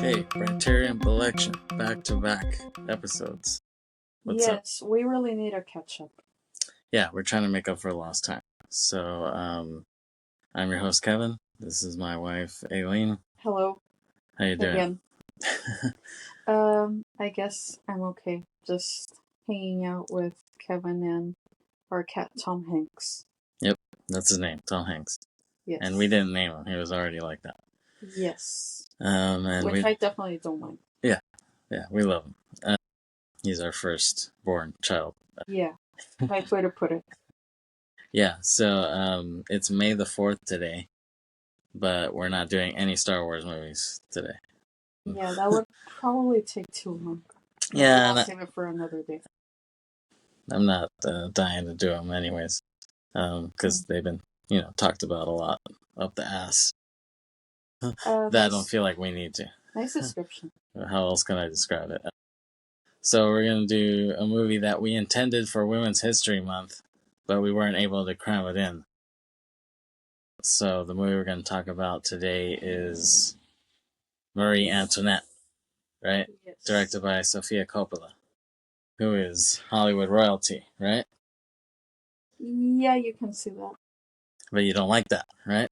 Hey, Briterion Bollection, back-to-back episodes. What's up? Yes, we really need a catch-up. Yeah, we're trying to make up for lost time. So, I'm your host, Kevin. This is my wife, Aileen. Hello How you doing? again. I guess I'm okay. Just hanging out with Kevin and our cat, Tom Hanks. Yep, that's his name, Tom Hanks. Yes. And we didn't name him. He was already like that. Yes. Which I definitely don't mind. Yeah, we love him. He's our first-born child. Yeah, nice way to put it. Yeah, so it's May the 4th today, but we're not doing any Star Wars movies today. Yeah, that would probably take too long. Yeah, I'll save it for another day. I'm not dying to do them anyways, because they've been, talked about a lot up the ass. That I don't feel like we need to. Nice description. How else can I describe it? So we're going to do a movie that we intended for Women's History Month, but we weren't able to cram it in. So the movie we're going to talk about today is Marie Antoinette, right? Yes. Directed by Sofia Coppola, who is Hollywood royalty, right? Yeah, you can see that. But you don't like that, right?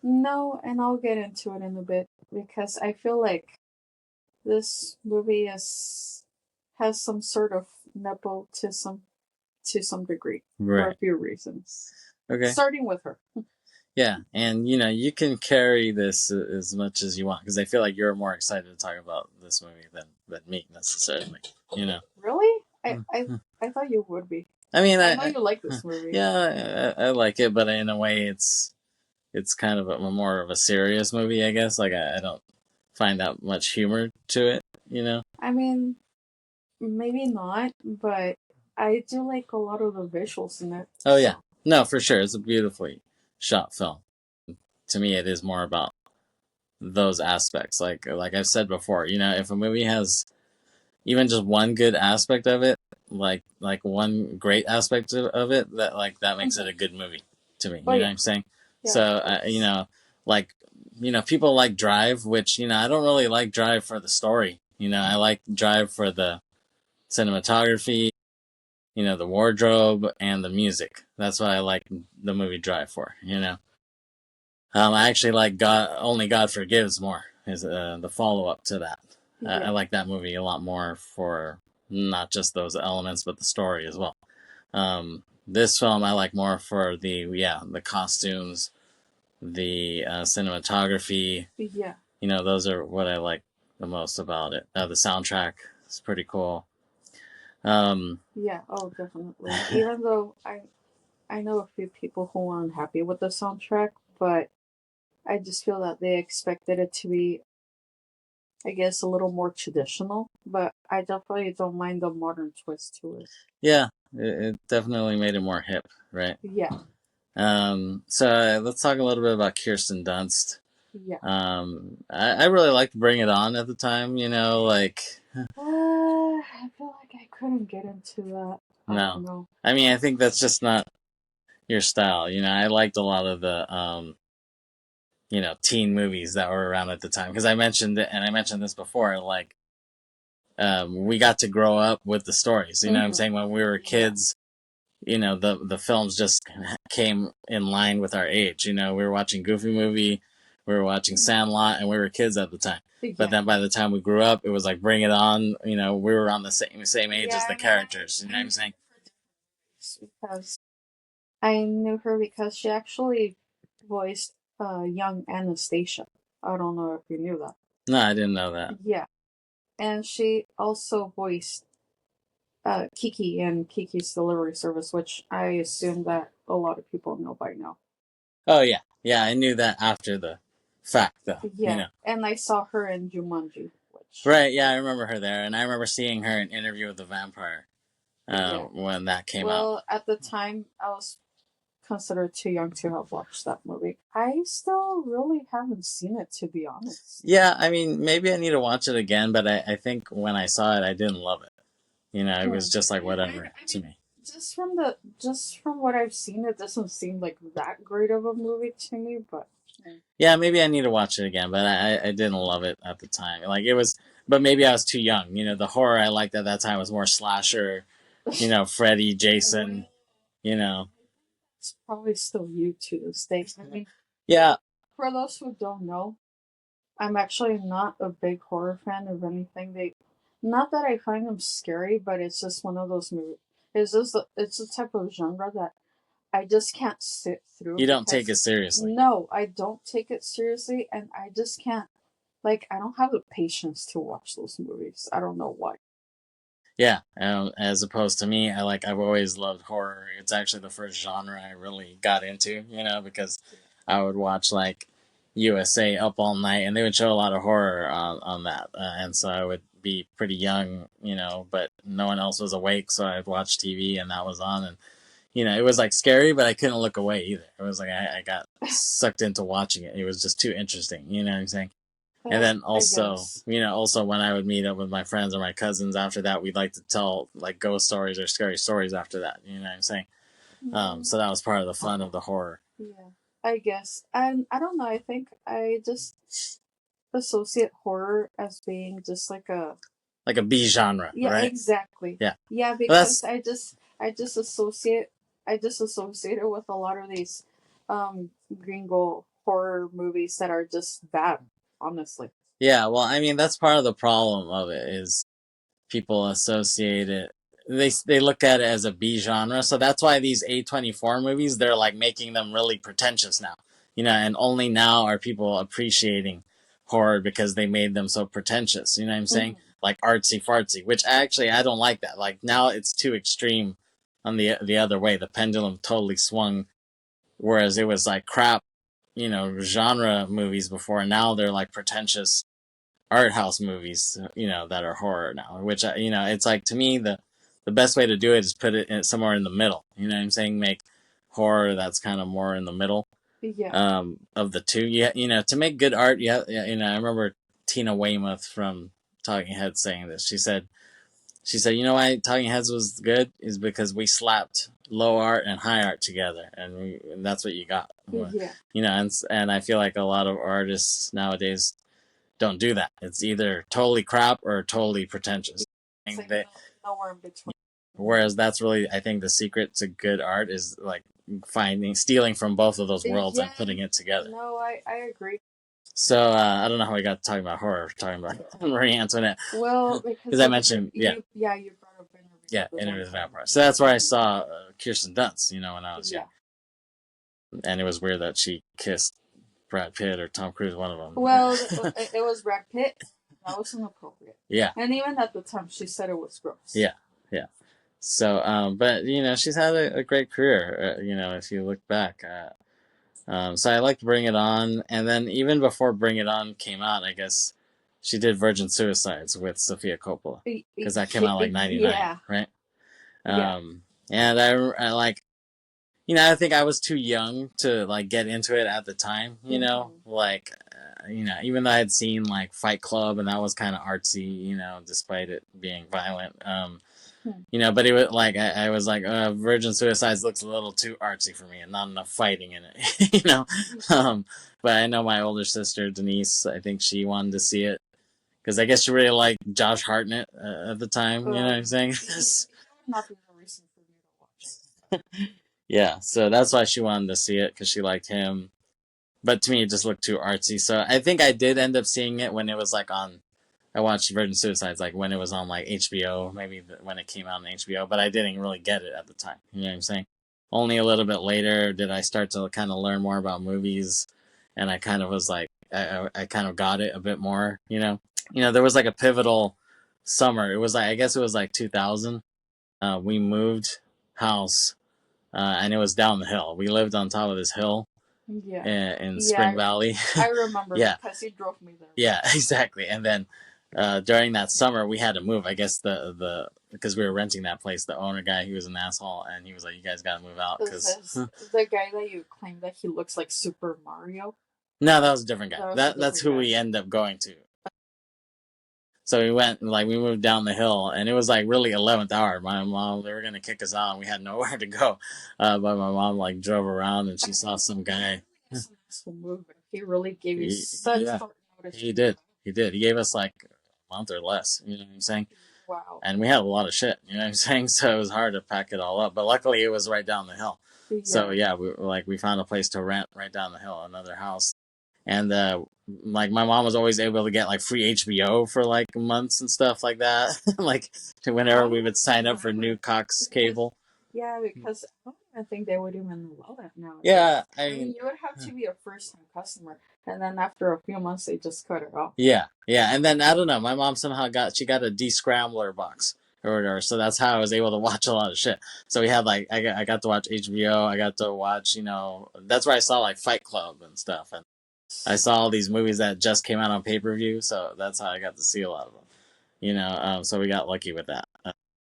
No, and I'll get into it in a bit, because I feel like this movie has some sort of nepotism to some degree, for a few reasons. Okay. Starting with her. Yeah, and you can carry this as much as you want, because I feel like you're more excited to talk about this movie than me necessarily. Really? I thought you would be. I mean, I know you like this movie. Yeah, I like it, but in a way, it's kind of more of a serious movie, I guess. Like I don't find that much humor to it, I mean, maybe not, but I do like a lot of the visuals in it. Oh yeah, no, for sure, it's a beautifully shot film. To me, it is more about those aspects. Like I've said before, if a movie has even just one good aspect of it, like one great aspect of it, that makes it a good movie to me. You know what I'm saying? Yeah, so people like Drive, which I don't really like Drive for the story. I like Drive for the cinematography, the wardrobe and the music. That's what I like the movie Drive for. I actually like Only God Forgives more, is the follow-up to that. Yeah. I like that movie a lot more for not just those elements, but the story as well. This film I like more for the costumes, the cinematography. Yeah. Those are what I like the most about it. The soundtrack is pretty cool. Yeah, oh, definitely. Even though I know a few people who are unhappy with the soundtrack, but I just feel that they expected it to be, I guess, a little more traditional, but I definitely don't mind the modern twist to it. Yeah, it definitely made it more hip, right? Yeah. So let's talk a little bit about Kirsten Dunst. Yeah. I really liked Bring It On at the time, I feel like I couldn't get into that. I don't know. I mean, I think that's just not your style. I liked a lot of the teen movies that were around at the time, because I mentioned it, and I mentioned this before, like we got to grow up with the stories. You know what I'm saying? When we were kids, the films just came in line with our age. We were watching Goofy Movie, we were watching Sandlot, and we were kids at the time. Yeah. But then by the time we grew up, it was like Bring It On. We were on the same age as the characters. You know what I'm saying? Because I knew her because she actually voiced young Anastasia. I don't know if you knew that. No, I didn't know that. Yeah. And she also voiced Kiki in Kiki's Delivery Service, which I assume that a lot of people know by now. Oh, yeah. Yeah, I knew that after the fact, though. Yeah, and I saw her in Jumanji. Right, yeah, I remember her there, and I remember seeing her in Interview with the Vampire when that came out. Well, at the time, I was considered too young to have watched that movie. I still really haven't seen it, to be honest. Yeah, I mean, maybe I need to watch it again, but I think when I saw it, I didn't love it. It was just like whatever to me. Just from what I've seen, it doesn't seem like that great of a movie to me, but... Yeah, maybe I need to watch it again, but I didn't love it at the time. Like it was, but maybe I was too young. The horror I liked at that time was more slasher. Freddy, Jason. You know. It's probably still you to this day. I mean, Yeah. for those who don't know, I'm actually not a big horror fan of anything. Not that I find them scary, but it's just one of those movies. It's a type of genre that I just can't sit through. You don't take it seriously. No, I don't take it seriously, and I just can't. Like, I don't have the patience to watch those movies. I don't know why. Yeah, as opposed to me, I've always loved horror. It's actually the first genre I really got into, because I would watch like USA Up All Night, and they would show a lot of horror on that, and so I would be pretty young, but no one else was awake, so I'd watch TV, and that was on, and it was like scary, but I couldn't look away either. It was like I got sucked into watching it. It was just too interesting. You know what I'm saying? And then also, also when I would meet up with my friends or my cousins after that, we'd like to tell like ghost stories or scary stories after that. You know what I'm saying? So that was part of the fun of the horror. Yeah, I guess. And I don't know. I think I just associate horror as being just like a B genre, yeah, right? exactly. Yeah. Yeah, because I just associate it with a lot of these gringo horror movies that are just bad, honestly. Yeah, well, I mean that's part of the problem of it is people associate it. They look at it as a B genre, so that's why these A24 movies they're like making them really pretentious now, and only now are people appreciating horror because they made them so pretentious. You know what I'm saying? Like artsy fartsy, which actually I don't like that. Like now it's too extreme on the other way. The pendulum totally swung, whereas it was like crap, genre movies before. And now they're like pretentious art house movies, that are horror now. Which it's like to me the best way to do it is put it somewhere in the middle. You know what I'm saying? Make horror that's kind of more in the middle. Yeah. Of the two. Yeah, to make good art, yeah, I remember Tina Weymouth from Talking Heads saying this. She said, why Talking Heads was good is because we slapped low art and high art together, and that's what you got. Yeah. And I feel like a lot of artists nowadays don't do that. It's either totally crap or totally pretentious. It's like nowhere in between. Whereas that's really, I think, the secret to good art is like stealing from both of those worlds and putting it together. No, I agree. So I don't know how we got talking about horror, talking about Marie Antoinette. Well, because I mentioned, you brought up Interview with the Vampire. So that's where I saw Kirsten Dunst, when I was young. And it was weird that she kissed Brad Pitt or Tom Cruise, one of them. Well, it was Brad Pitt. That was inappropriate. Yeah. And even at the time, she said it was gross. Yeah. So, but she's had a great career. If you look back. So I liked Bring It On, and then even before Bring It On came out, I guess she did Virgin Suicides with Sofia Coppola because that came out like '99, right? And I like. I think I was too young to like get into it at the time. Like, even though I had seen like Fight Club and that was kind of artsy, despite it being violent. But it was like I was like, Virgin Suicides looks a little too artsy for me and not enough fighting in it, But I know my older sister Denise, I think she wanted to see it because I guess she really liked Josh Hartnett at the time. You know what I'm saying? Not the reason for me to watch it. Yeah, so that's why she wanted to see it because she liked him. But to me, it just looked too artsy. So I think I did end up seeing it when it was like on. I watched Virgin Suicides like when it was on like HBO, maybe when it came out on HBO, but I didn't really get it at the time. You know what I'm saying? Only a little bit later did I start to kind of learn more about movies, and I kind of was like, I kind of got it a bit more. There was like a pivotal summer. It was like I guess it was like 2000. We moved house, and it was down the hill. We lived on top of this hill. In Spring Valley. I remember because he drove me there. Yeah, exactly. And then during that summer, we had to move. I guess because we were renting that place, the owner guy, he was an asshole, and he was like, "You guys got to move out." Because the guy that you claim that he looks like Super Mario. No, that was a different guy. That's who we ended up going to. So we moved down the hill, and it was like really 11th hour. My mom, they were gonna kick us out, and we had nowhere to go. But my mom like drove around, and she saw some guy. He really gave you such short notice. He did. He did. He gave us like a month or less. You know what I'm saying? Wow. And we had a lot of shit. You know what I'm saying? So it was hard to pack it all up. But luckily, it was right down the hill. Yeah. So yeah, we found a place to rent right down the hill, another house, and like my mom was always able to get like free HBO for like months and stuff like that. Like whenever we would sign up for New Cox cable. Yeah, because I don't even think they would even allow that now. Yeah, I mean, you would have to be a first-time customer, and then after a few months, they just cut it off. Yeah, and then I don't know. My mom somehow got a descrambler box or whatever, so that's how I was able to watch a lot of shit. So we had like I got to watch HBO. I got to watch that's where I saw like Fight Club and stuff, and I saw all these movies that just came out on pay-per-view. So that's how I got to see a lot of them. So we got lucky with that.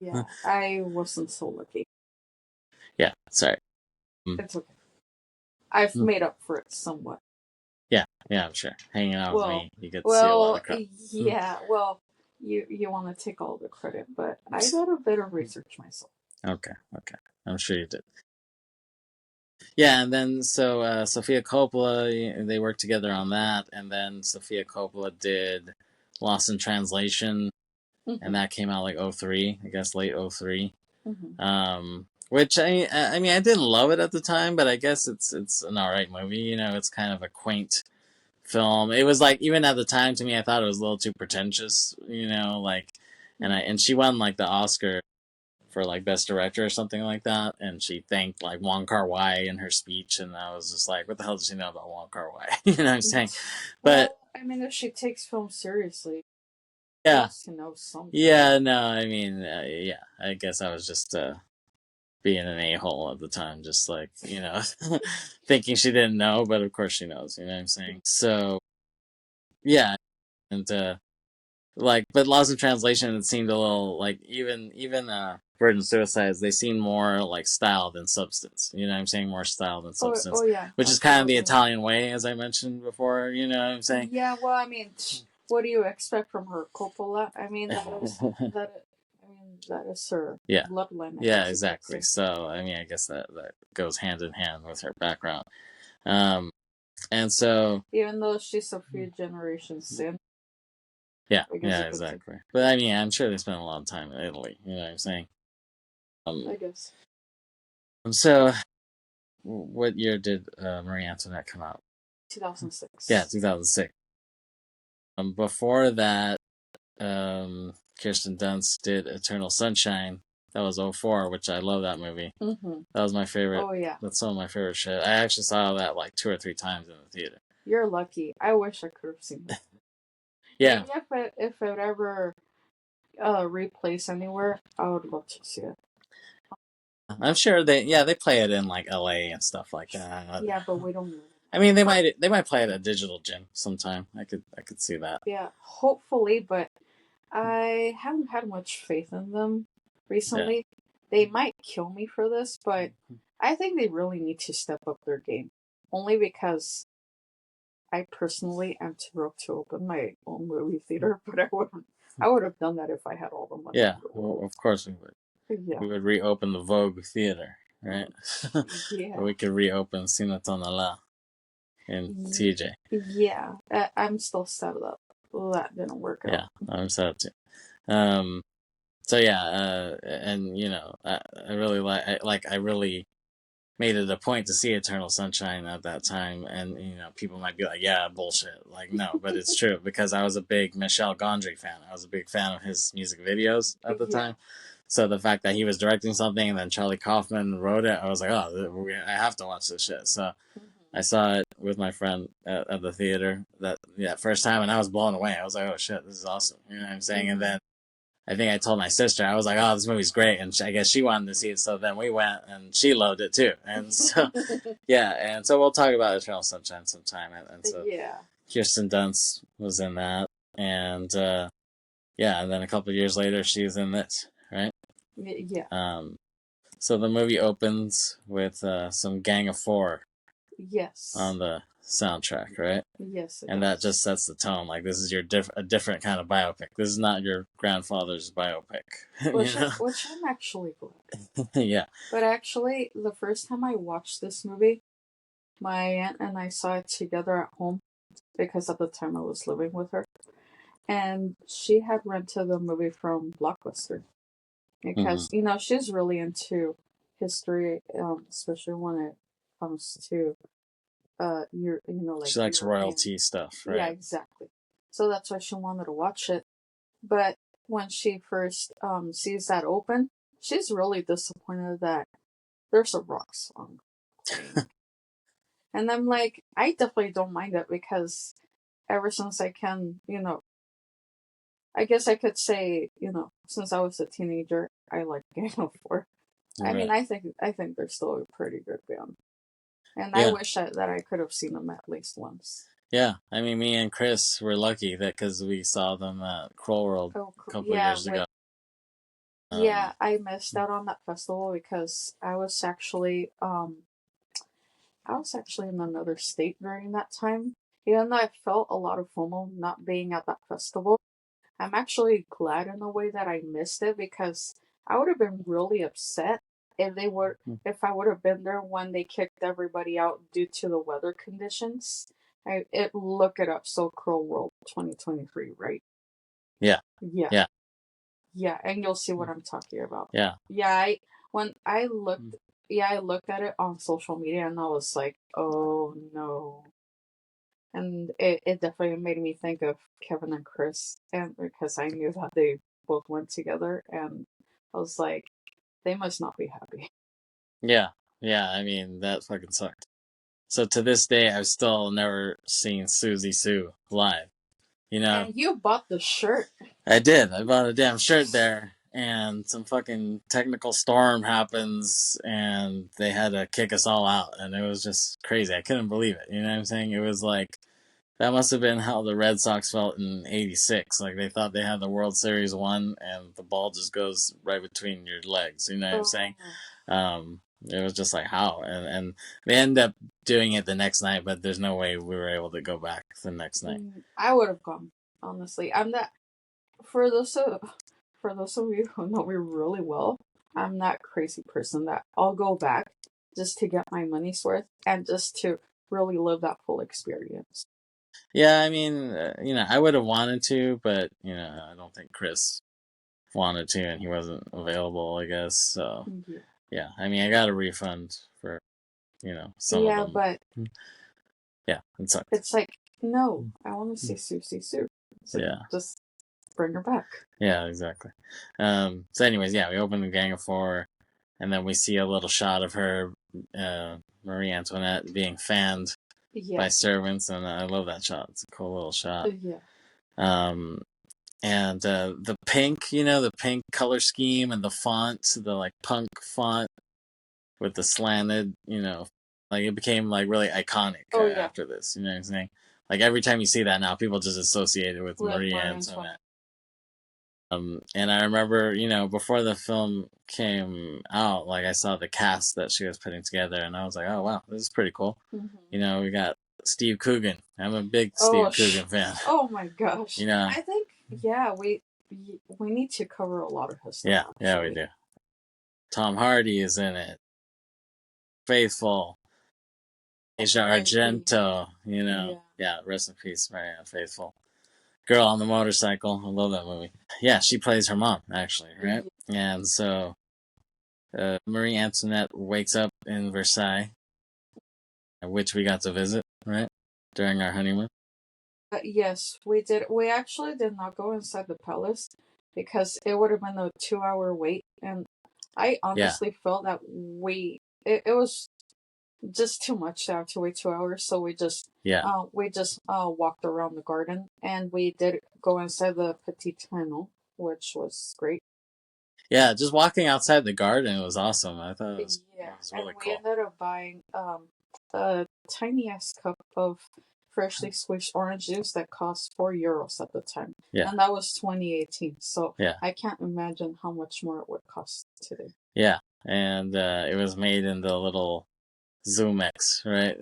Yeah, I wasn't so lucky. Yeah, sorry. It's okay. I've made up for it somewhat. Yeah, I'm sure. Hanging out with me, you get to see a lot of crap. Yeah, well, you want to take all the credit, but I did a bit of research myself. Okay. I'm sure you did. Yeah, and then so Sofia Coppola, they worked together on that, and then Sofia Coppola did Lost in Translation, and that came out like 03, I guess late 03. Which I mean I didn't love it at the time, but I guess it's an alright movie. It's kind of a quaint film. It was like, even at the time, to me, I thought it was a little too pretentious. And she won like the Oscar for like best director or something like that, and she thanked like Wong Kar-wai in her speech, and I was just like, what the hell does she know about Wong Kar-wai? You know what I'm saying? But I mean, if she takes film seriously, yeah, she has to know something. Yeah, no, I mean, I guess I was just being an a-hole at the time, just like thinking she didn't know, but of course she knows. You know what I'm saying? So yeah, and but Lost in Translation, it seemed a little like even Virgin Suicides, they seemed more like style than substance. You know what I'm saying? More style than substance. Oh yeah. Which is kind of the Italian way, as I mentioned before. You know what I'm saying? Yeah, well, I mean, what do you expect from her, Coppola? I mean, that is her bloodline. Yeah, exactly. So, I mean, I guess that goes hand in hand with her background. And so... Even though she's a few generations in. Yeah, exactly. But I mean, I'm sure they spent a lot of time in Italy. You know what I'm saying? I guess. So, what year did Marie Antoinette come out? 2006. Yeah, 2006. Before that, Kirsten Dunst did Eternal Sunshine. That was 04, which I love that movie. That was my favorite. Oh, yeah. That's some of my favorite shit. I actually saw that like 2 or 3 times in the theater. You're lucky. I wish I could have seen it. Yeah. Maybe if it ever replays anywhere, I would love to see it. I'm sure they play it in like LA and stuff like that. Yeah, but we don't know. I mean, they might play it at Digital Gym sometime. I could see that. Yeah, hopefully, but I haven't had much faith in them recently. Yeah. They might kill me for this, but I think they really need to step up their game. Only because I personally am too broke to open my own movie theater, but I would have done that if I had all the money. Yeah, well, of course we would. Yeah. We would reopen the Vogue Theater, right? Yeah. Or we could reopen Cinetonala in TJ. Yeah, I'm still sad that didn't work out. Yeah, I'm sad too. So yeah, and I really I really made it a point to see Eternal Sunshine at that time, and people might be like, yeah, bullshit. Like, no, but it's true, because I was a big Michel Gondry fan. I was a big fan of his music videos at the time. So the fact that he was directing something and then Charlie Kaufman wrote it, I was like, oh, I have to watch this shit. So I saw it with my friend at the theater that first time, and I was blown away. I was like, oh shit, this is awesome. You know what I'm saying? And then I think I told my sister, I was like, oh, this movie's great. And I guess she wanted to see it. So then we went, and she loved it too. And so, and so we'll talk about Eternal Sunshine sometime. And so Kirsten Dunst was in that. And and then a couple of years later, she was in this, right? Yeah. So the movie opens with some Gang of Four. Yes. On the soundtrack, right? Yes. And that just sets the tone. Like, this is a different kind of biopic. This is not your grandfather's biopic. Which I'm actually glad. Yeah. But actually, the first time I watched this movie, My aunt and I saw it together at home because at the time I was living with her. And she had rented the movie from Blockbuster because, she's really into history, especially when it comes to, like she likes European. royalty stuff, right? Yeah, exactly. So that's why she wanted to watch it. But when she first sees that open, she's really disappointed that there's a rock song playing. And I'm like, I definitely don't mind it because ever since I can, I guess I could say, since I was a teenager, I like Gang of Four. I mean, I think they're still a pretty good band, and I wish that I could have seen them at least once. Yeah, I mean, me and Chris were lucky that because we saw them at Kroll World a couple years ago. Yeah, I missed out on that festival because I was actually in another state during that time. Even though I felt a lot of FOMO not being at that festival, I'm actually glad in a way that I missed it because I would have been really upset if I would have been there when they kicked everybody out due to the weather conditions. Look it up. So Crow World 2023, right? Yeah. Yeah. Yeah. Yeah, and you'll see what I'm talking about. Yeah. Yeah, I looked at it on social media and I was like, oh no. And it definitely made me think of Kevin and Chris, and because I knew that they both went together, and I was like, they must not be happy. Yeah, I mean, that fucking sucked. So to this day, I've still never seen Susie Sue live. And you bought the shirt. I did. I bought a damn shirt there, and some fucking technical storm happens, and they had to kick us all out, and it was just crazy. I couldn't believe it. You know what I'm saying? It was like, that must have been how the Red Sox felt in '86. Like, they thought they had the World Series won, and the ball just goes right between your legs. You know what I'm saying? It was just like, how? And they ended up doing it the next night, but there's no way we were able to go back the next night. I would have gone, honestly. I'm not, for those of you who know me really well, I'm that crazy person that I'll go back just to get my money's worth and just to really live that full experience. Yeah, I mean, I would have wanted to, but, I don't think Chris wanted to, and he wasn't available, I guess. So, yeah, I mean, I got a refund for, some of them. But yeah, it sucked. It's like, no, I want to see Susie Sue. So just bring her back. Yeah, exactly. So anyways, we open the Gang of Four, and then we see a little shot of her, Marie Antoinette, being fanned by servants, and I love that shot. It's a cool little shot. And the pink, the pink color scheme and the font, the like punk font with the slanted, like it became like really iconic after this. You know what I'm saying? Like every time you see that now, people just associate it with Marie Antoinette. And I remember, before the film came out, like I saw the cast that she was putting together, and I was like, oh wow, this is pretty cool. We got Steve Coogan. I'm a big Steve Coogan fan. Oh my gosh! I think we need to cover a lot of his stuff. Yeah, we do. Tom Hardy is in it. Faithful. Asia Argento. Rest in peace, Marie Faithful. Girl on the Motorcycle. I love that movie. Yeah, she plays her mom, actually, right? And so Marie Antoinette wakes up in Versailles, which we got to visit, right? During our honeymoon. Yes, we did. We actually did not go inside the palace because it would have been a 2-hour wait. And I honestly felt that it was just too much to have to wait 2 hours. So we just walked around the garden, and we did go inside the Petit Tunnel, which was great. Yeah, just walking outside the garden was awesome. I thought it was really cool. We ended up buying a tiny ass cup of freshly squeezed orange juice that cost €4 at the time. And that was 2018. So I can't imagine how much more it would cost today. Yeah, and it was made in the little Zoomex, right?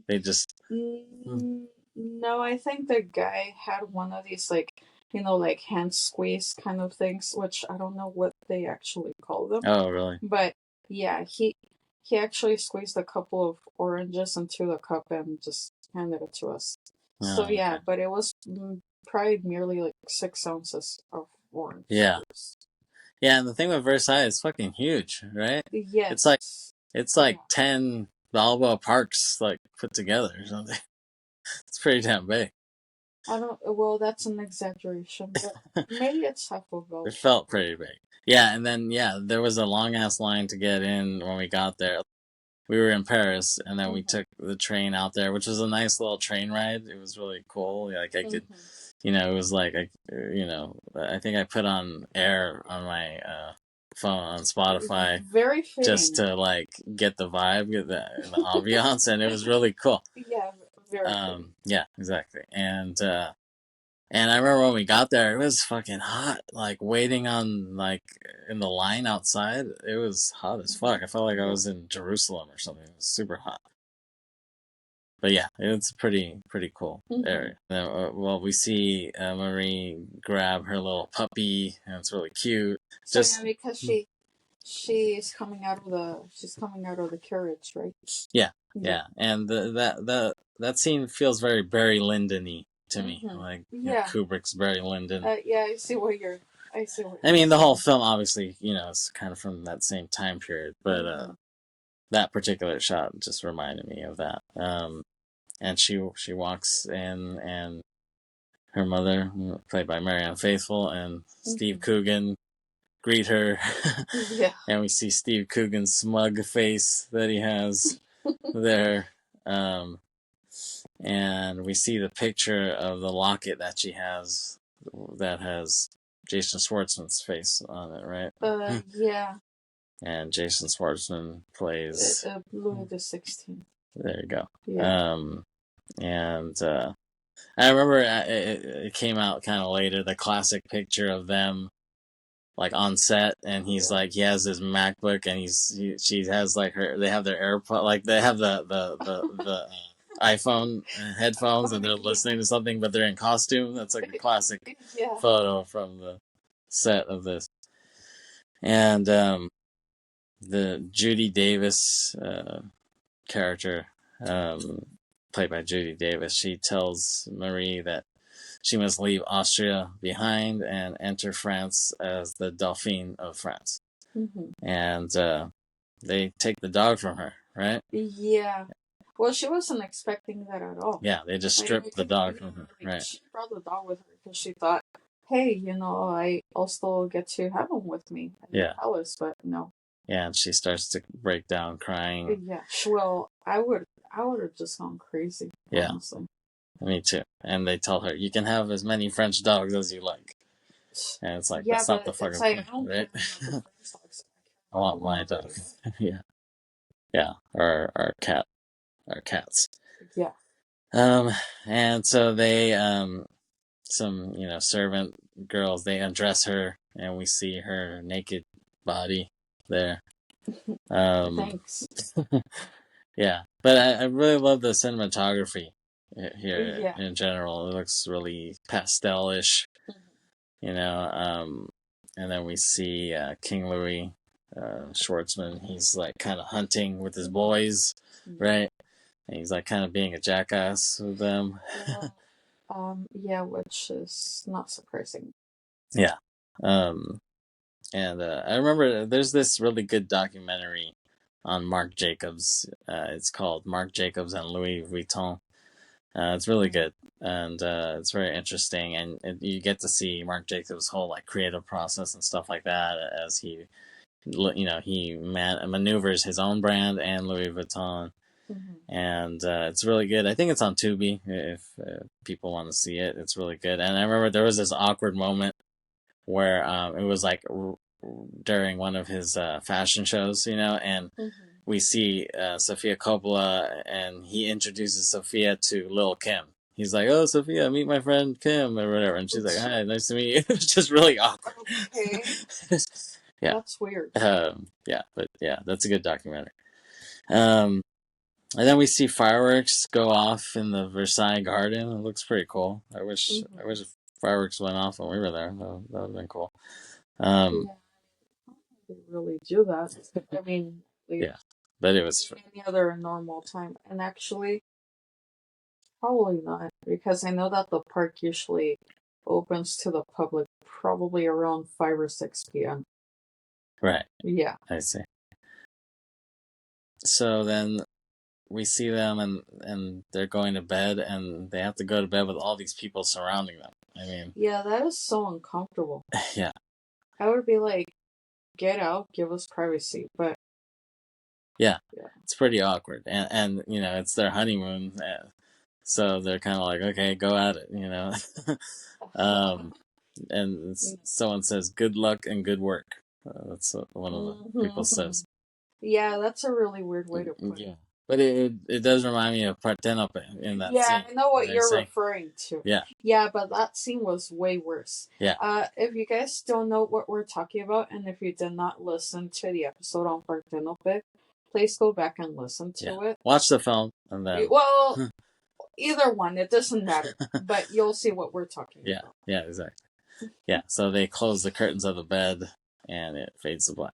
They just... No, I think the guy had one of these like hand squeeze kind of things, which I don't know what they actually call them. Oh, really? But yeah, he actually squeezed a couple of oranges into the cup and just handed it to us. So Oh, yeah, okay. but it was probably merely like 6 ounces of orange Yeah. juice. Yeah, and the thing with Versailles is fucking huge, right? It's like Yes. it's like Yeah. 10 Balboa parks like put together or something. It's pretty damn big. I don't. Well, that's an exaggeration, but maybe it's half of It both. felt pretty big. Yeah, and then there was a long ass line to get in when we got there. We were in Paris, and then we took the train out there, which was a nice little train ride. It was really cool. Like I could, it was like I think I put on air on my phone on Spotify Very fitting. just to like get the vibe, get the ambiance, and it was really cool. Yeah, very fitting. Yeah, exactly. And I remember when we got there, it was fucking hot. Like waiting on like in the line outside, it was hot as fuck. I felt like I was in Jerusalem or something. It was super hot. But yeah, it's a pretty cool area. Well, we see Marie grab her little puppy, and it's really cute. So yeah, because she's coming out of the carriage, right? Yeah, and that scene feels very Barry Lyndon-y to me, like Kubrick's Barry Lyndon. Yeah, I see what you're. I mean, the whole film, obviously, is kind of from that same time period, but that particular shot just reminded me of that. And she walks in, and her mother, played by Marianne Faithfull, and Steve Coogan greet her. Yeah. And we see Steve Coogan's smug face that he has there. And we see the picture of the locket that she has that has Jason Schwartzman's face on it, right? Yeah. And Jason Schwartzman plays Louis XVI. There you go. Yeah. And I remember it came out kind of later, the classic picture of them like on set, and he's like, he has his MacBook, and she has like they have their AirPod, like they have the iPhone headphones, and they're listening to something, but they're in costume. That's like a classic photo from the set of this. And the Judy Davis character, played by Judy Davis, she tells Marie that she must leave Austria behind and enter France as the Dauphine of France. And they take the dog from her, right? Yeah. Well, she wasn't expecting that at all. Yeah, they just stripped the dog from her, right? She brought the dog with her because she thought, hey, I also get to have him with me in the palace, but no. Yeah, and she starts to break down crying. Yeah, well, I would have just gone crazy. Yeah, honestly. Me too. And they tell her, you can have as many French dogs as you like. And it's like, that's not the fucking point, right? I want my dog. Yeah. Yeah, our cats. Yeah. And so they, some, servant girls, they undress her, and we see her naked body there. Thanks. Yeah, but I really love the cinematography here in general. It looks really pastel-ish, and then we see King Louis Schwartzman. He's like kind of hunting with his boys, right? And he's like kind of being a jackass with them. Yeah, which is not surprising. Yeah. And I remember there's this really good documentary on Marc Jacobs. It's called Marc Jacobs and Louis Vuitton. It's really good, and it's very interesting, and you get to see Marc Jacobs' whole like creative process and stuff like that as he maneuvers his own brand and Louis Vuitton. And it's really good. I think it's on Tubi if people want to see it. It's really good. And I remember there was this awkward moment where it was like during one of his fashion shows, and we see Sofia Coppola, and he introduces Sofia to Lil' Kim. He's like, "Oh, Sofia, meet my friend Kim," or whatever, and she's like, "Hi, nice to meet you." It's just really awkward. Okay. Yeah, that's weird. Yeah, but yeah, that's a good documentary. And then we see fireworks go off in the Versailles Garden. It looks pretty cool. I wish fireworks went off when we were there. That would have been cool. Yeah, they really do that. I mean, but it was any other normal time. And actually, probably not, because I know that the park usually opens to the public probably around 5 or 6 p.m. right. Yeah. I see. So then we see them, and they're going to bed, and they have to go to bed with all these people surrounding them. I mean, yeah, that is so uncomfortable. Yeah. I would be like, get out, give us privacy. But yeah, it's pretty awkward, and it's their honeymoon, so they're kind of like, okay, go at it, and someone says, "Good luck and good work." That's what one of the people says. Yeah, that's a really weird way to put it. But it does remind me of Partenope in that scene. Yeah, I know what you're referring to. Yeah. Yeah, but that scene was way worse. Yeah. If you guys don't know what we're talking about, and if you did not listen to the episode on Partenope, please go back and listen to it. Watch the film and then. Well, either one, it doesn't matter. But you'll see what we're talking about. Yeah, exactly. Yeah, so they close the curtains of the bed, and it fades to black.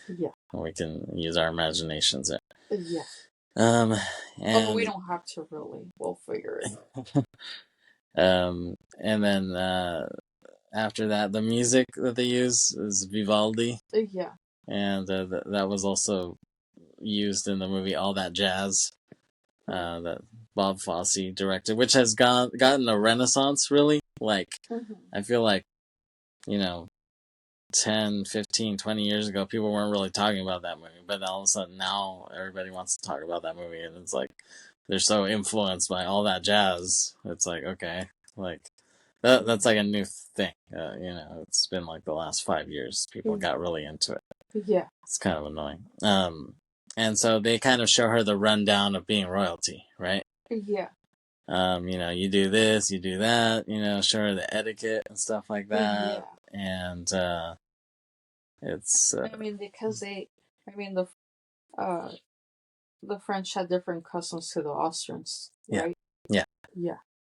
Yeah. And we can use our imaginations there. Yeah. And we don't have to really. We'll figure it out. And then after that, the music that they use is Vivaldi. Yeah. And that was also used in the movie All That Jazz, that Bob Fosse directed, which has gotten a renaissance, really. Like, I feel like, 10, 15, 20 years ago, people weren't really talking about that movie, but all of a sudden now everybody wants to talk about that movie, and it's like they're so influenced by All That Jazz. It's like, okay, like that's like a new thing. It's been like the last 5 years people got really into it. Yeah, it's kind of annoying. And so they kind of show her the rundown of being royalty, right? Yeah. You do this, you do that, show her the etiquette and stuff like that. Yeah. And it's because the French had different customs to the Austrians, right? Yeah.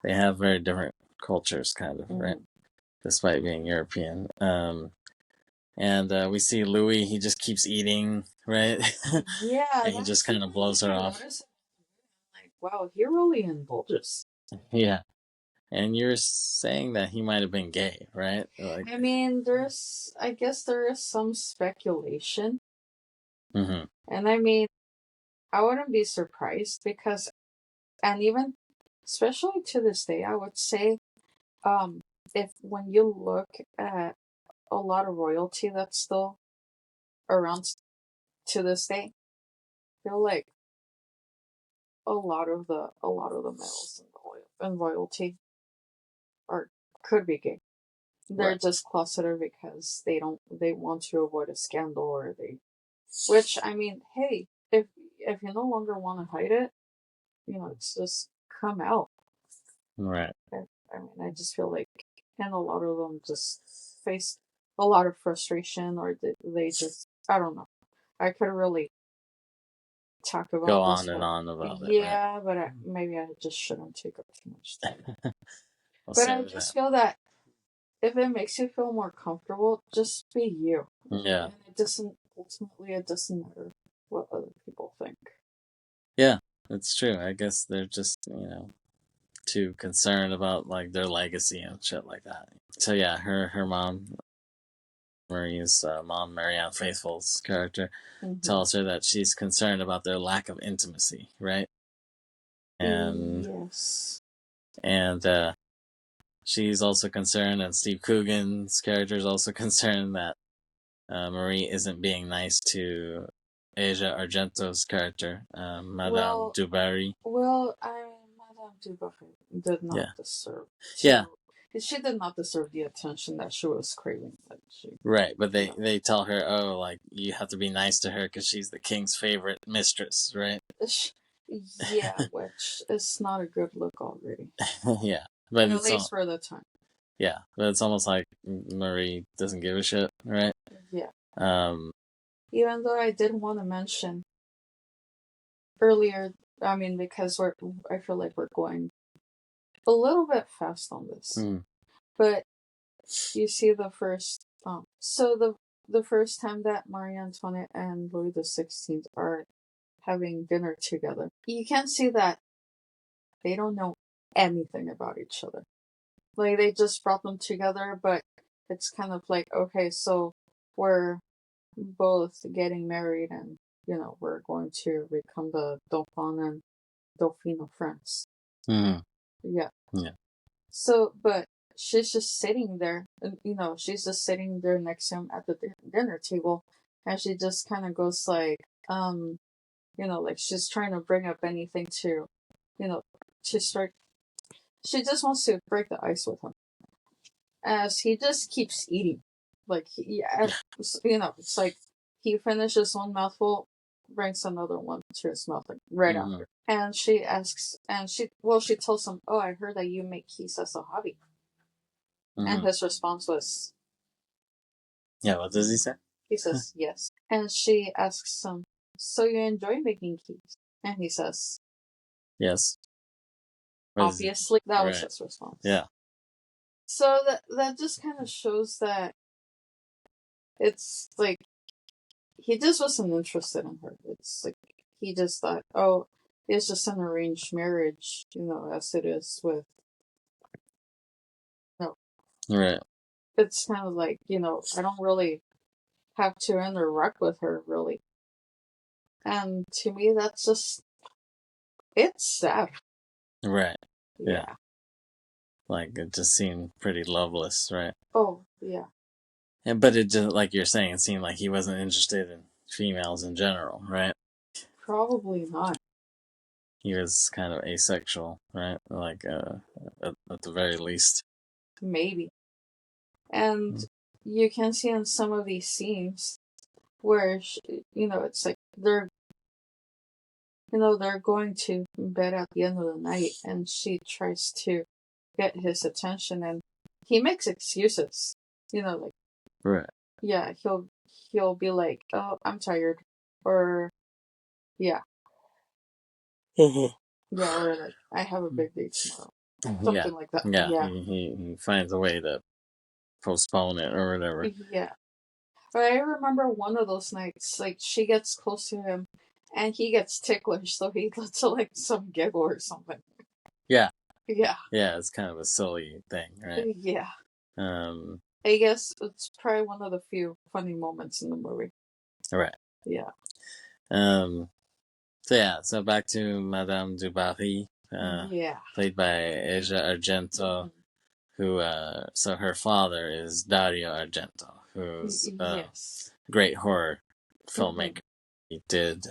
They have very different cultures, kind of, right? Despite being European. And we see Louis, he just keeps eating, right? Yeah. And he just kind of blows her off. Like, wow, he really indulges. Yeah. And you're saying that he might have been gay, right? Like, I guess there is some speculation. Mm-hmm. And I wouldn't be surprised because, and even, especially to this day, I would say, if when you look at a lot of royalty that's still around to this day, I feel like a lot of the males in royalty could be gay. They're just closeted because they want to avoid a scandal, or which hey, if you no longer want to hide it, it's just come out. Right. I just feel like, and a lot of them just face a lot of frustration, or they just, I don't know. I could really talk about go on and on about it. Yeah, but maybe I just shouldn't take up too much time. But I just feel that if it makes you feel more comfortable, just be you. Yeah. And it doesn't matter what other people think. Yeah, it's true. I guess they're just, too concerned about like their legacy and shit like that. So yeah, her mom, Marie's mom, Marianne Faithfull's character, tells her that she's concerned about their lack of intimacy, right? And yes. And she's also concerned, and Steve Coogan's character is also concerned that Marie isn't being nice to Asia Argento's character, Madame du Barry. Well, Madame du Barry did not deserve. She did not deserve the attention that she was craving. Right, but they tell her, oh, like, you have to be nice to her because she's the king's favorite mistress, right? Yeah, which is not a good look already. Yeah, but at least for the time. Yeah, but it's almost like Marie doesn't give a shit, right? Yeah. Even though I did want to mention earlier, because I feel like we're going a little bit fast on this, but you see the first, so the first time that Marie Antoinette and Louis XVI are having dinner together. You can see that they don't know anything about each other. Like, they just brought them together, but it's kind of like, okay, so we're both getting married and, we're going to become the Dauphin and Dauphine of France. Mm-hmm. Yeah. Yeah. So, but she's just sitting there, and, she's just sitting there next to him at the dinner table, and she just kind of goes like, like she's trying to bring up anything to, to start. She just wants to break the ice with him, as he just keeps eating. Like, it's like he finishes one mouthful, brings another one to his mouth, like right after. And she asks, and she tells him, "Oh, I heard that you make keys as a hobby." And his response was, yeah, what does he say? He says, "Yes." And she asks him, "So you enjoy making keys?" And he says, "Yes." Obviously, that was his response. Yeah. So that just kind of shows that it's like he just wasn't interested in her. It's like he just thought, oh, it's just an arranged marriage, as it is with. No. Right. It's kind of like, I don't really have to interact with her, really. And to me, that's just, it's sad. Right. Yeah. Like, it just seemed pretty loveless, right? Oh, yeah. But it just, like you're saying, it seemed like he wasn't interested in females in general, right? Probably not. He was kind of asexual, right? Like, at the very least. Maybe. And you can see in some of these scenes where, it's like they're going to bed at the end of the night, and she tries to get his attention, and he makes excuses. Like, right. Yeah, he'll be like, "Oh, I'm tired," or yeah, yeah, or like, "I have a big day tomorrow," something like that. Yeah. He finds a way to postpone it or whatever. Yeah. But I remember one of those nights, like, she gets close to him, and he gets ticklish, so he lets like some giggle or something. Yeah. Yeah. Yeah, it's kind of a silly thing, right? Yeah. I guess it's probably one of the few funny moments in the movie. Right. Yeah. So back to Madame du Barry, played by Asia Argento, who, so her father is Dario Argento, who's a great horror filmmaker. He did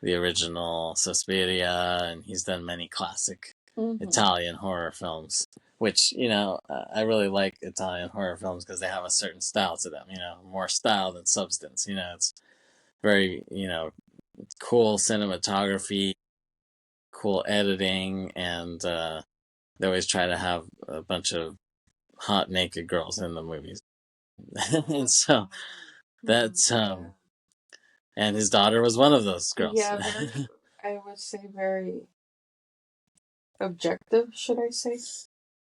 the original Suspiria, and he's done many classic Italian horror films, which, I really like Italian horror films because they have a certain style to them, more style than substance. It's very, cool cinematography, cool editing, and they always try to have a bunch of hot naked girls in the movies. And so that's and his daughter was one of those girls. Yeah, I would say very objective, should I say?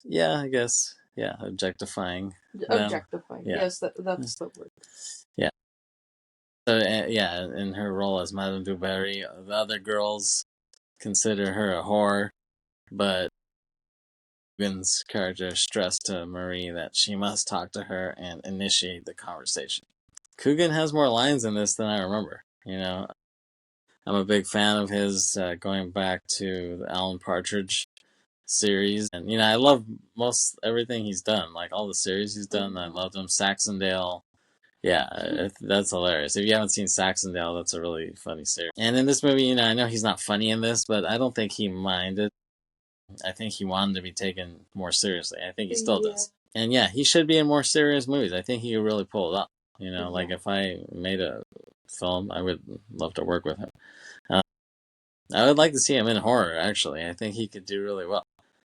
Yeah, I guess. Yeah, objectifying. Objectifying. Yes, that's the word. Yeah. So, in her role as Madame du Barry, the other girls consider her a whore, but Coogan's character stressed to Marie that she must talk to her and initiate the conversation. Coogan has more lines in this than I remember. I'm a big fan of his, going back to the Alan Partridge series, and I love most everything he's done. Like all the series he's done, I love them. Saxondale, yeah, that's hilarious. If you haven't seen Saxondale, that's a really funny series. And in this movie, I know he's not funny in this, but I don't think he minded. I think he wanted to be taken more seriously. I think he still does. And yeah, he should be in more serious movies. I think he could really pull it up. Like if I made a film, I would love to work with him. I would like to see him in horror, actually. I think he could do really well.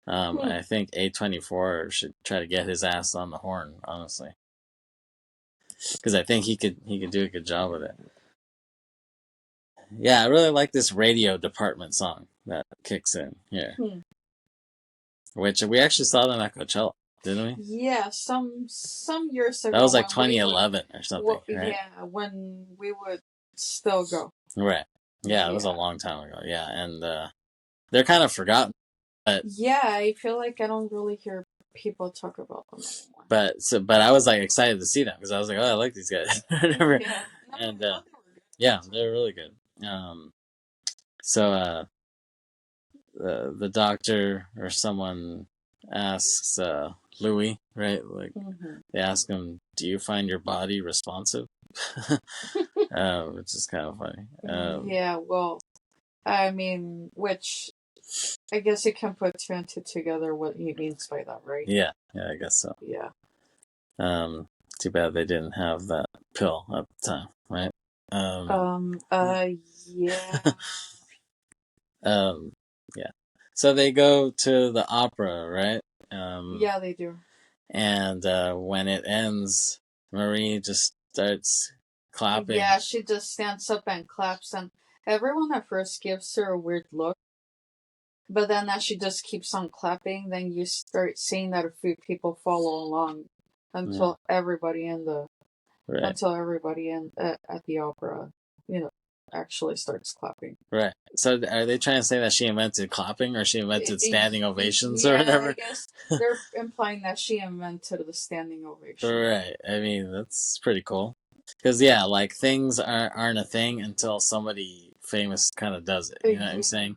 I think A24 should try to get his ass on the horn, honestly. Because I think he could do a good job with it. Yeah, I really like this radio department song that kicks in here. Which we actually saw them at Coachella, didn't we? Yeah, some years ago. That was like 2011 or something, right? Yeah, when we would still go. Right. Yeah, it was a long time ago. Yeah, and they're kind of forgotten. But yeah, I feel like I don't really hear people talk about them anymore. But I was like excited to see them because I was like, oh, I like these guys, whatever. Yeah, no, And they were good. yeah, they're really good. So the doctor or someone asks Louis, right? Like they ask him, "Do you find your body responsive?" Which is kind of funny. Yeah, well, I mean, which I guess you can put two and two together what he means by that, right? Yeah, I guess so. Yeah. Too bad they didn't have that pill at the time, right? Yeah. Yeah. So they go to the opera, right? Yeah, they do. And when it ends, Marie just starts clapping. Yeah, she just stands up and claps, and everyone at first gives her a weird look. But then as she just keeps on clapping, then you start seeing that a few people follow along until everybody in the at the opera, actually starts clapping. Right. So are they trying to say that she invented clapping or she invented standing ovations or whatever? I guess they're implying that she invented the standing ovation. Right. I mean, that's pretty cool. Because, yeah, like things aren't a thing until somebody famous kind of does it. You know what I'm saying?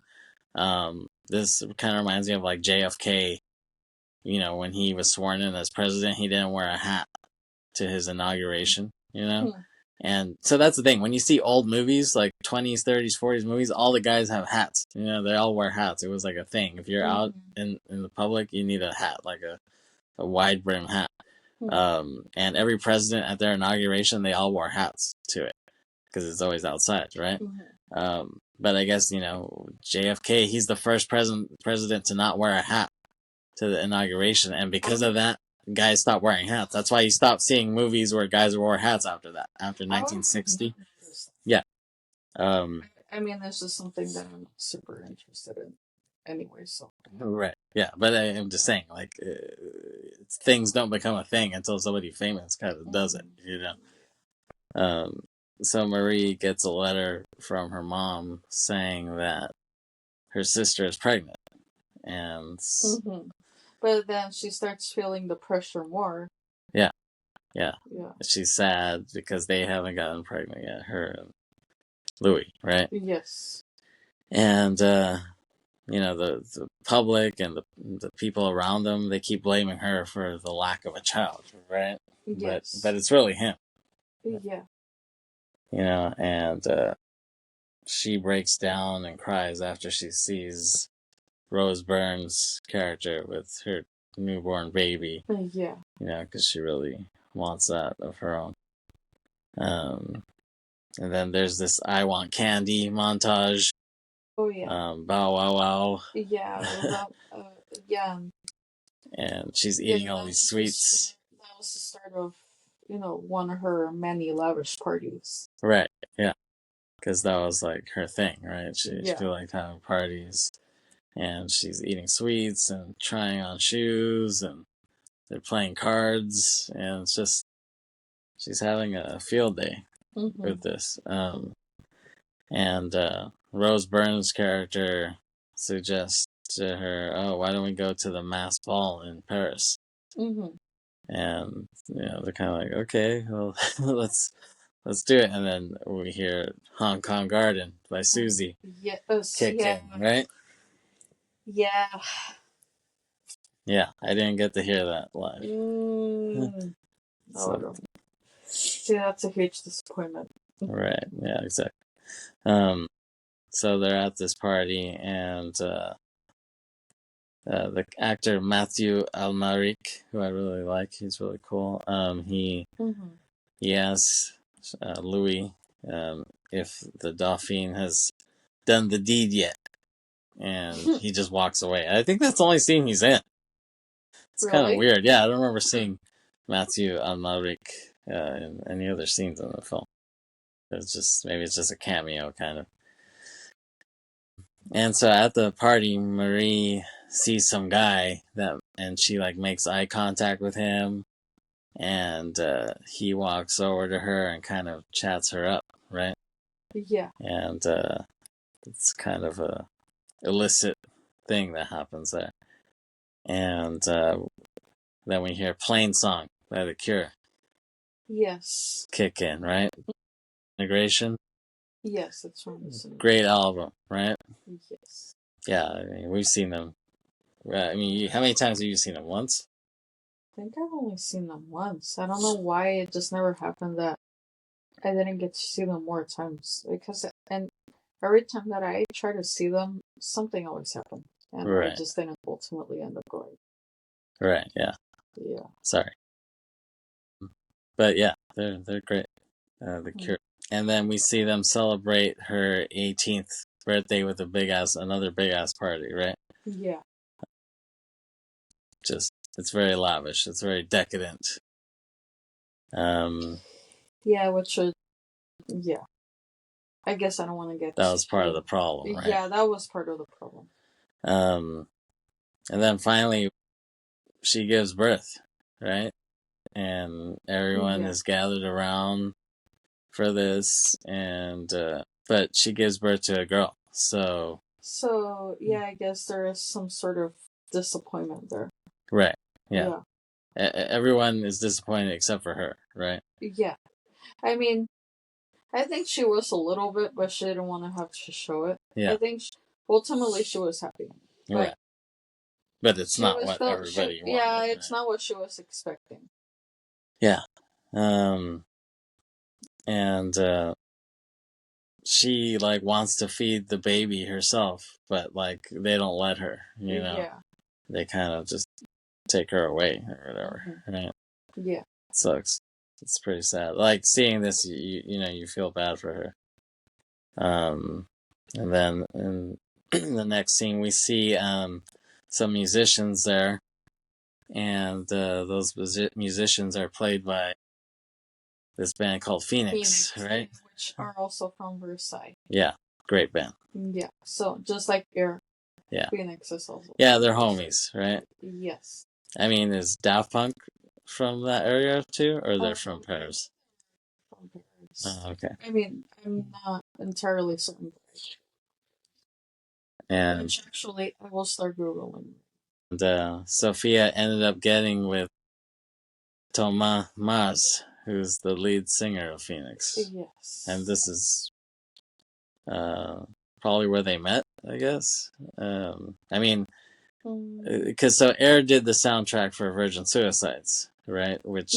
This kind of reminds me of like JFK. You know, when he was sworn in as president, he didn't wear a hat to his inauguration, you know? And so that's the thing. When you see old movies, like 20s, 30s, 40s movies, all the guys have hats. You know, they all wear hats. It was like a thing. If you're out in the public, you need a hat, like a wide brim hat. And every president at their inauguration, they all wore hats to it because it's always outside, right? But I guess, you know, JFK, he's the first president to not wear a hat to the inauguration. And because of that, guys stopped wearing hats. That's why you stopped seeing movies where guys wore hats after that, after 1960. Yeah. I mean, this is something that I'm super interested in anyway, so. Right. Yeah, but I'm just saying, like, things don't become a thing until somebody famous kind of does it, you know? So Marie gets a letter from her mom saying that her sister is pregnant. And... But then she starts feeling the pressure more. Yeah. She's sad because they haven't gotten pregnant yet, her and Louis, right? Yes. And, you know, the public and the people around them, they keep blaming her for the lack of a child, right? Yes. But it's really him. Yeah. You know, and she breaks down and cries after she sees Rose Byrne's character with her newborn baby. Yeah. You know, because she really wants that of her own. And then there's this I Want Candy montage. Oh, yeah. Bow wow wow. Yeah. Yeah. And she's eating all these sweets. That was the start of, one of her many lavish parties. Right, yeah. Because that was like her thing, right? She liked having parties. And she's eating sweets and trying on shoes and they're playing cards. And it's just, she's having a field day with this. And Rose Byrne's character suggests to her, "Oh, why don't we go to the mass ball in Paris?" And you know, they're kind of like, "Okay, well, let's do it." And then we hear "Hong Kong Garden" by Susie kick in, right? Yeah. Yeah, I didn't get to hear that live. So. See, that's a huge disappointment. Right. Yeah. Exactly. So they're at this party, and the actor Matthew Almaric, who I really like, he's really cool. He asks Louis if the Dauphin has done the deed yet, and he just walks away. I think that's the only scene he's in. It's kind of weird. Yeah, I don't remember seeing Matthew Almaric in any other scenes in the film. It's just maybe it's just a cameo kind of. And so at the party, Marie sees some guy and she like makes eye contact with him, and he walks over to her and kind of chats her up, right? Yeah. And it's kind of a illicit thing that happens there. And then we hear Plain Song by The Cure. Yes. Kick in, right? Integration. Yes, it's from this. Great album, right? Yes. Yeah, I mean, we've seen them. I mean, how many times have you seen them? Once? I think I've only seen them once. I don't know why it just never happened that I didn't get to see them more times. Because, and every time that I try to see them, something always happened. And I just didn't ultimately end up going. Right, yeah. Yeah. Sorry. But yeah, they're great. The Cure. And then we see them celebrate her 18th birthday with another big ass party, right? Yeah. Just, it's very lavish. It's very decadent. Yeah, which is, yeah. I guess I don't want to get... That was part of the problem, right? Yeah, that was part of the problem. And then finally, she gives birth, right? And everyone is gathered around for this, and but she gives birth to a girl, so yeah, I guess there is some sort of disappointment there. Right. Yeah. Everyone is disappointed except for her, right? Yeah. I mean, I think she was a little bit, but she didn't want to have to show it. Yeah. I think ultimately she was happy. Right. But it's not what everybody wanted. Yeah, it's not what she was expecting. Yeah. And she like wants to feed the baby herself, but like they don't let her, you know. Yeah. They kind of just take her away or whatever, right? Yeah. It sucks. It's pretty sad. Like seeing this, you know, you feel bad for her. And then in the next scene, we see some musicians there, and those musicians are played by this band called Phoenix, right? Which are also from Versailles. Yeah, great band. Yeah, so just like your Yeah. Phoenix is also. Yeah, they're homies, right? Yes. I mean, is Daft Punk from that area too, or they're from Paris? From Paris. Oh, okay. I mean, I'm not entirely certain. And which actually, I will start Googling. And Sofia ended up getting with Thomas Mars, who's the lead singer of Phoenix. Yes. And this is probably where they met, I guess. I mean, because so Air did the soundtrack for Virgin Suicides, right? Which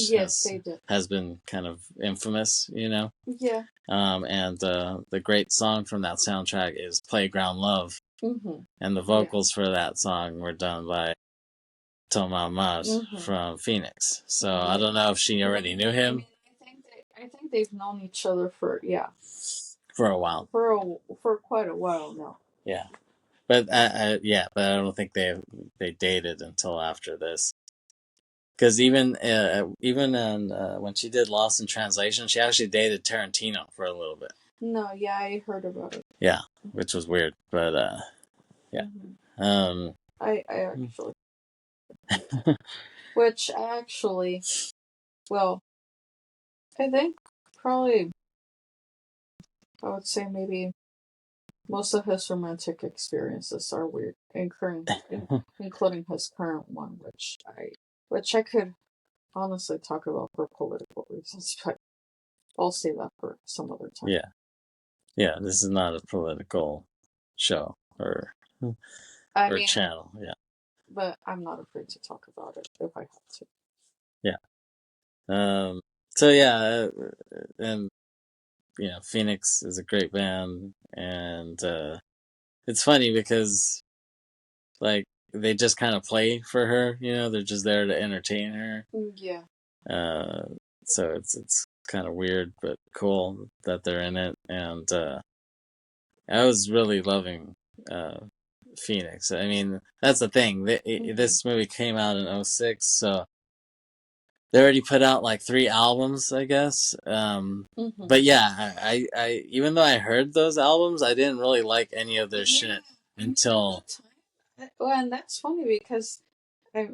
has been kind of infamous, you know? Yeah. And the great song from that soundtrack is Playground Love. Mm-hmm. And the vocals for that song were done by Thomas Mars from Phoenix. So I don't know if she already knew him. I think they've known each other for a while. For quite a while now. Yeah. But but I don't think they dated until after this. Because even when she did Lost in Translation, she actually dated Tarantino for a little bit. No, yeah, I heard about it. Yeah, which was weird, but yeah. I actually, which actually, well, I think probably I would say maybe most of his romantic experiences are weird, including his current one, which I could honestly talk about for political reasons, but I'll save that for some other time. Yeah, this is not a political show or channel. Yeah, but I'm not afraid to talk about it if I have to. Yeah. So yeah, and you know, Phoenix is a great band, and it's funny because like they just kind of play for her, you know, they're just there to entertain her. Yeah. So it's kind of weird but cool that they're in it, and I was really loving Phoenix. I mean, that's the thing. This movie came out in 2006, so they already put out like 3 albums, I guess. But yeah, I even though I heard those albums, I didn't really like any of their shit until. Well, and that's funny because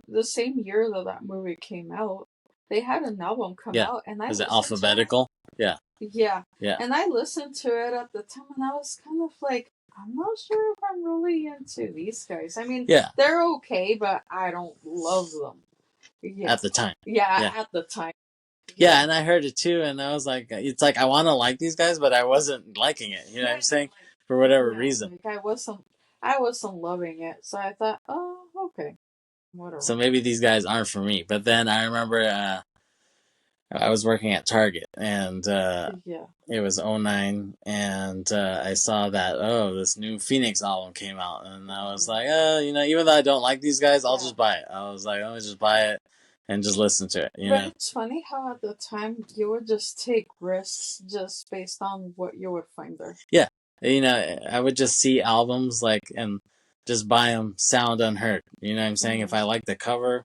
the same year that movie came out, they had an album come out, and I was it Alphabetical? Yeah. Yeah. And I listened to it at the time, and I was kind of like, I'm not sure if I'm really into these guys. I mean, Yeah, they're okay, but I don't love them. Yeah. at the time. Yeah, at the time. Yeah, and I heard it too, and I was like, it's like I want to like these guys, but I wasn't liking it. You know what I'm saying? For whatever reason. Like I wasn't loving it, so I thought, oh, okay, whatever. So maybe these guys aren't for me. But then I remember I was working at Target, and it was '09, and I saw that, this new Phoenix album came out, and I was like, even though I don't like these guys, I'll just buy it. I was like, let me just buy it and just listen to it. But it's funny how at the time you would just take risks just based on what you would find there. Yeah, I would just see albums and just buy them sound unheard. You know what I'm saying? If I like the cover,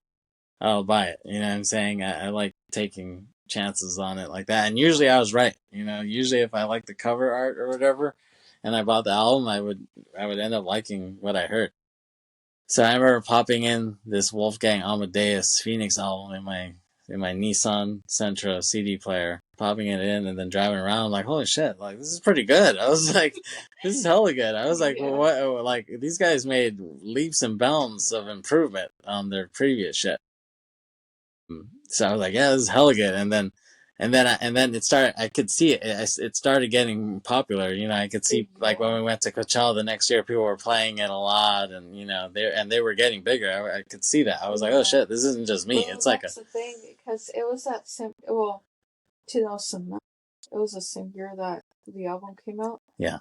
I'll buy it. You know what I'm saying? I like taking chances on it like that. And usually I was right. Usually if I like the cover art or whatever and I bought the album, I would end up liking what I heard. So I remember popping in this Wolfgang Amadeus Phoenix album in my Nissan Sentra CD player, popping it in and then driving around like, holy shit, like this is pretty good. I was like, this is hella good. I was like, well, what? Like these guys made leaps and bounds of improvement on their previous shit. So I was like, yeah, this is hella good. And then it started. I could see it. It started getting popular. I could see like when we went to Coachella the next year, people were playing it a lot, and they were getting bigger. I could see that. I was like, oh shit, this isn't just me. Well, it's like that's the thing, because it was that 2009. It was the same year that the album came out. Yeah.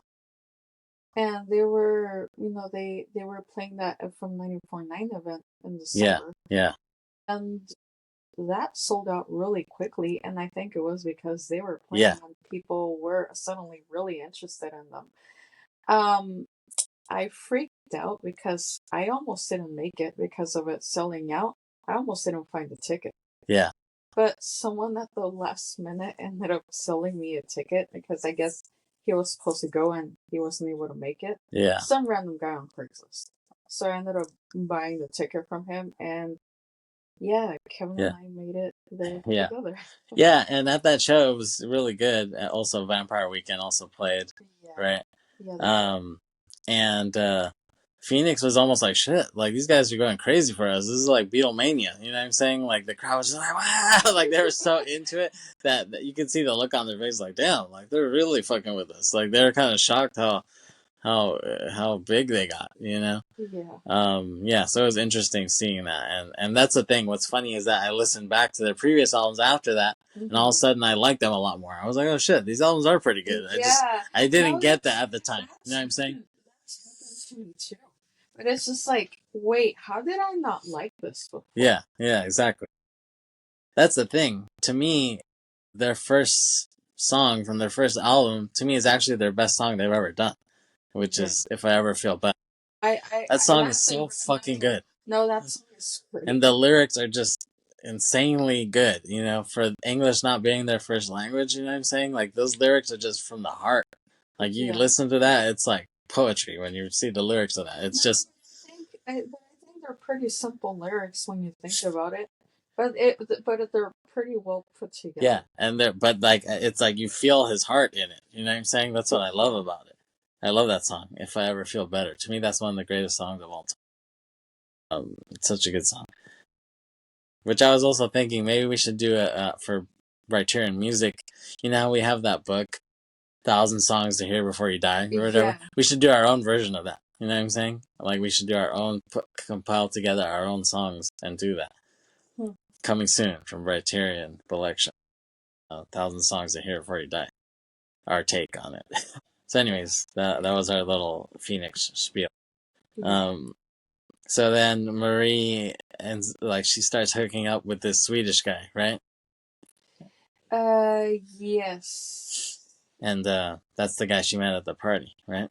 And they were, they were playing that from 94.9 event in December. Yeah. And that sold out really quickly, and I think it was because they were playing when people were suddenly really interested in them. I freaked out because I almost didn't make it because of it selling out. I almost didn't find a ticket. Yeah. But someone at the last minute ended up selling me a ticket because I guess he was supposed to go and he wasn't able to make it. Yeah. Some random guy on Craigslist. So I ended up buying the ticket from him, and Kevin and I made it there together. Yeah, and at that show it was really good. Also, Vampire Weekend also played, right? Yeah. And Phoenix was almost like, shit, like these guys are going crazy for us. This is like Beatlemania, you know what I'm saying? Like the crowd was just like, wow, like they were so into it that you could see the look on their face, like, damn, like they're really fucking with us. Like they're kind of shocked how big they got, so it was interesting seeing that, and that's the thing. What's funny is that I listened back to their previous albums after that, and all of a sudden I liked them a lot more. I was like, oh shit, these albums are pretty good. I didn't get that at the time. You know what I'm saying? That's happened to me too. But it's just like, wait, how did I not like this before? Yeah, exactly. That's the thing. To me, their first song from their first album, to me, is actually their best song they've ever done, which is If I Ever Feel Better. That song is so fucking good. No, that song is great. And the lyrics are just insanely good, for English not being their first language, you know what I'm saying? Like, those lyrics are just from the heart. Like, you listen to that, it's like poetry when you see the lyrics of that. It's just... I think they're pretty simple lyrics when you think about it. But they're pretty well put together. Yeah, and it's like you feel his heart in it. You know what I'm saying? That's what I love about it. I love that song, If I Ever Feel Better. To me, that's one of the greatest songs of all time. It's such a good song. Which I was also thinking, maybe we should do for Briterion Music. You know how we have that book, 1,000 Songs to Hear Before You Die, or whatever? Yeah. We should do our own version of that. You know what I'm saying? Like, we should do our own, compile together our own songs and do that. Coming soon from Briterion Bollection. 1,000 Songs to Hear Before You Die. Our take on it. So anyways, that was our little Phoenix spiel. So then Marie, and like, she starts hooking up with this Swedish guy, right? Yes. And that's the guy she met at the party, right?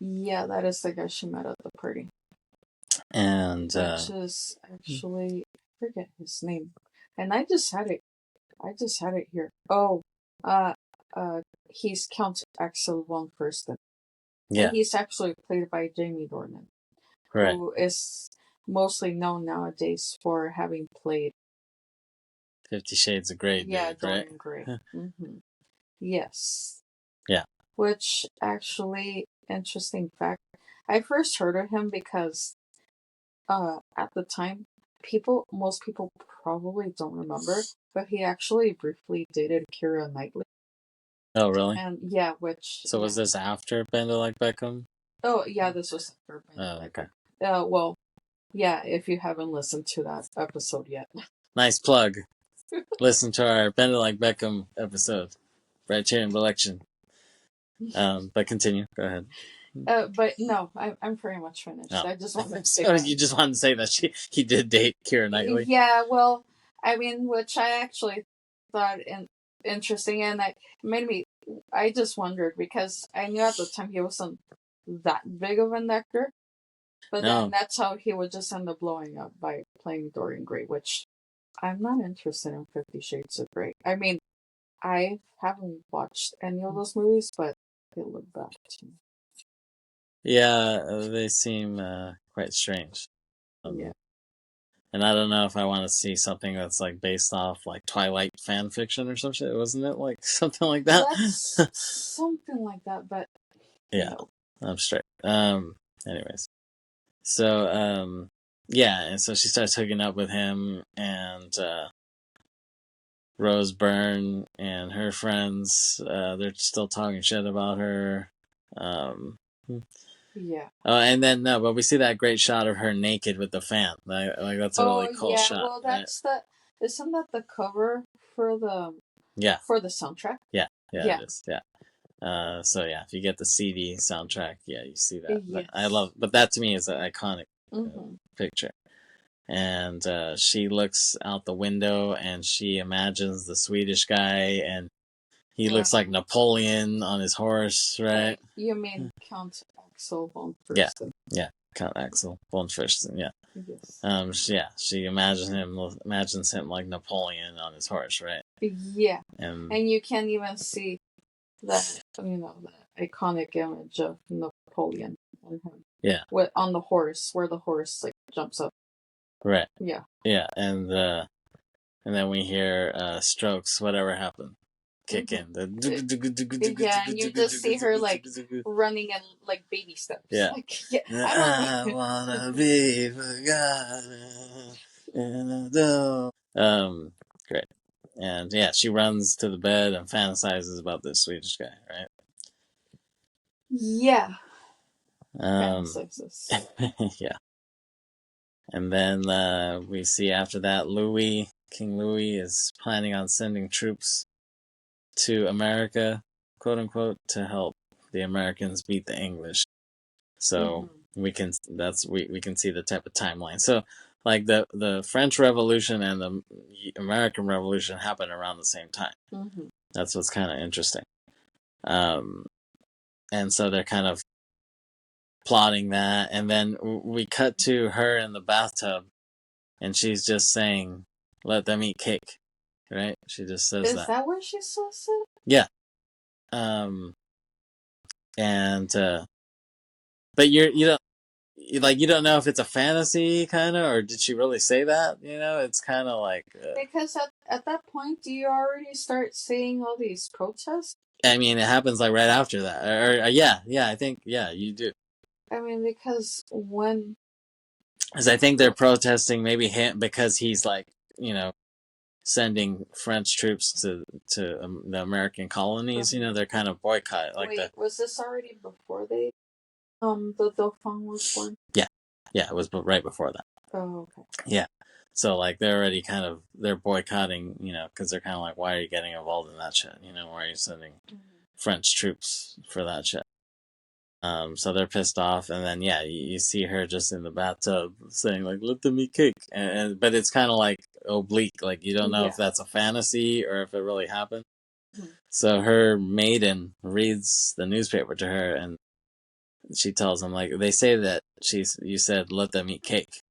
Yeah, that is the guy she met at the party. And which is actually, I forget his name. And I just had it here. Oh, he's Count Axel von Fursten. Yeah. And he's actually played by Jamie Dornan. Right. Who is mostly known nowadays for having played 50 Shades of Grey. Yeah, Dorian Gray. Yes. Yeah. which actually, interesting fact, I first heard of him because at the time, most people probably don't remember, but he actually briefly dated Keira Knightley. Oh, really? And yeah, which So was this after Bend It Like Beckham? oh yeah, this was after Bend It Like okay. well, yeah, if you haven't listened to that episode yet. Nice plug. Listen to our Bend It Like Beckham episode, Briterion Bollection. But continue. Go ahead. But no, I'm pretty much finished. I just wanted to say. So you just wanted to say that he did date Keira Knightley? Yeah, well, I mean, which I actually thought interesting, and I just wondered because I knew at the time he wasn't that big of an actor, but then that's how he would just end up blowing up by playing Dorian Gray, which I'm not interested in 50 Shades of Grey. I mean, I haven't watched any of those movies, but they look bad to me. Yeah, they seem quite strange. Yeah. And I don't know if I want to see something that's like based off like Twilight fan fiction or some shit. Wasn't it like something like that? That's something like that, but yeah, no. I'm straight. Anyways, so yeah, and so she starts hooking up with him, and Rose Byrne and her friends, they're still talking shit about her. Yeah. Oh, and then no, but we see that great shot of her naked with the fan. Like that's a really cool shot. Well, that's right? Isn't that the cover for the for the soundtrack? Yeah, it is. Yeah. So yeah, if you get the CD soundtrack, yeah, you see that. Yes. I love, but that to me is an iconic picture. And she looks out the window and she imagines the Swedish guy, and he looks like Napoleon on his horse, right? You mean Count Axel von Fürsten? Yeah, Count Axel von Fürsten. Yeah. Yes. She imagines him like Napoleon on his horse, right? Yeah. And you can even see that, the iconic image of Napoleon on him. Yeah. On the horse, where the horse like jumps up. Right. Yeah. Yeah, and then we hear Strokes, Whatever Happened, kick in. Yeah, and you just see her like running in like baby steps. Yeah. Like, I wanna be forgotten. Great. And yeah, she runs to the bed and fantasizes about this Swedish guy, right? Yeah. Fantasizes. Yeah. And then we see after that King Louis is planning on sending troops to America, quote unquote, to help the Americans beat the English. So we can see the type of timeline. So like the French Revolution and the American Revolution happened around the same time. That's what's kind of interesting. And so they're kind of plotting that, and then we cut to her in the bathtub, and she's just saying, "Let them eat cake," right? She just says that. Is that where she says it? Yeah. But you don't know if it's a fantasy kind of, or did she really say that? It's kind of like because at that point, do you already start seeing all these protests? I mean, it happens like right after that, or yeah, I think you do. I mean, because I think they're protesting maybe him because he's like sending French troops to the American colonies. They're kind of boycott. Was this already before the Dauphin was born? Yeah, it was right before that. Oh, okay. Yeah, so like they're already they're boycotting, because they're kind of like, why are you getting involved in that shit? Why are you sending French troops for that shit? So they're pissed off, and then you see her just in the bathtub saying like, "Let them eat cake," but it's kind of like oblique, like you don't know if that's a fantasy or if it really happened. So her maiden reads the newspaper to her, and she tells them like, they say that you said let them eat cake,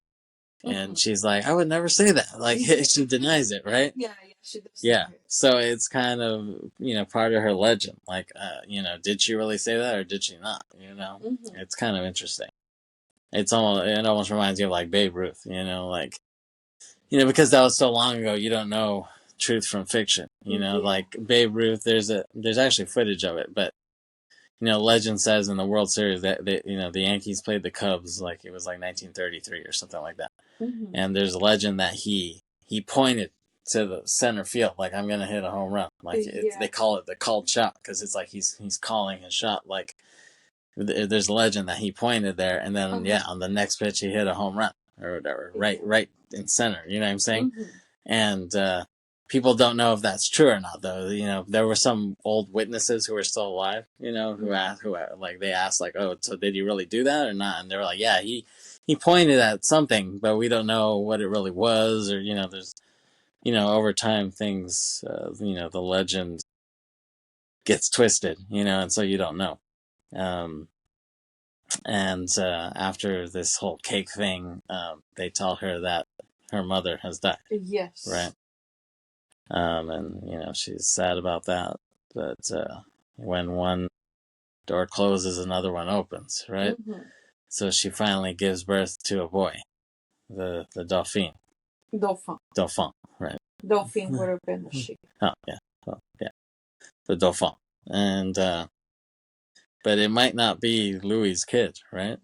and she's like, I would never say that. Like she denies it, right? Yeah, she does. Yeah. So it's kind of, part of her legend. Like, did she really say that or did she not? It's kind of interesting. It almost reminds you of like Babe Ruth, because that was so long ago, you don't know truth from fiction. Like Babe Ruth, there's actually footage of it, but legend says in the World Series that the Yankees played the Cubs like it was like 1933 or something like that. Mm-hmm. And there's a legend that he pointed to the center field like I'm gonna hit a home run. Like they call it the called shot because it's like he's calling his shot. Like there's a legend that he pointed there, and then on the next pitch he hit a home run or whatever, right in center. You know what I'm saying? Mm-hmm. And people don't know if that's true or not, though. There were some old witnesses who were still alive, who asked, they asked, like, oh, so did he really do that or not? And they were like, yeah, he pointed at something, but we don't know what it really was, or, there's, over time things, the legend gets twisted, and so you don't know. And after this whole cake thing, they tell her that her mother has died. Yes. Right. And she's sad about that. But when one door closes, another one opens, right? Mm-hmm. So she finally gives birth to a boy, the Dauphin. Dauphin, right? Dauphin would have been the she. Oh yeah, the Dauphin, and but it might not be Louis's kid, right?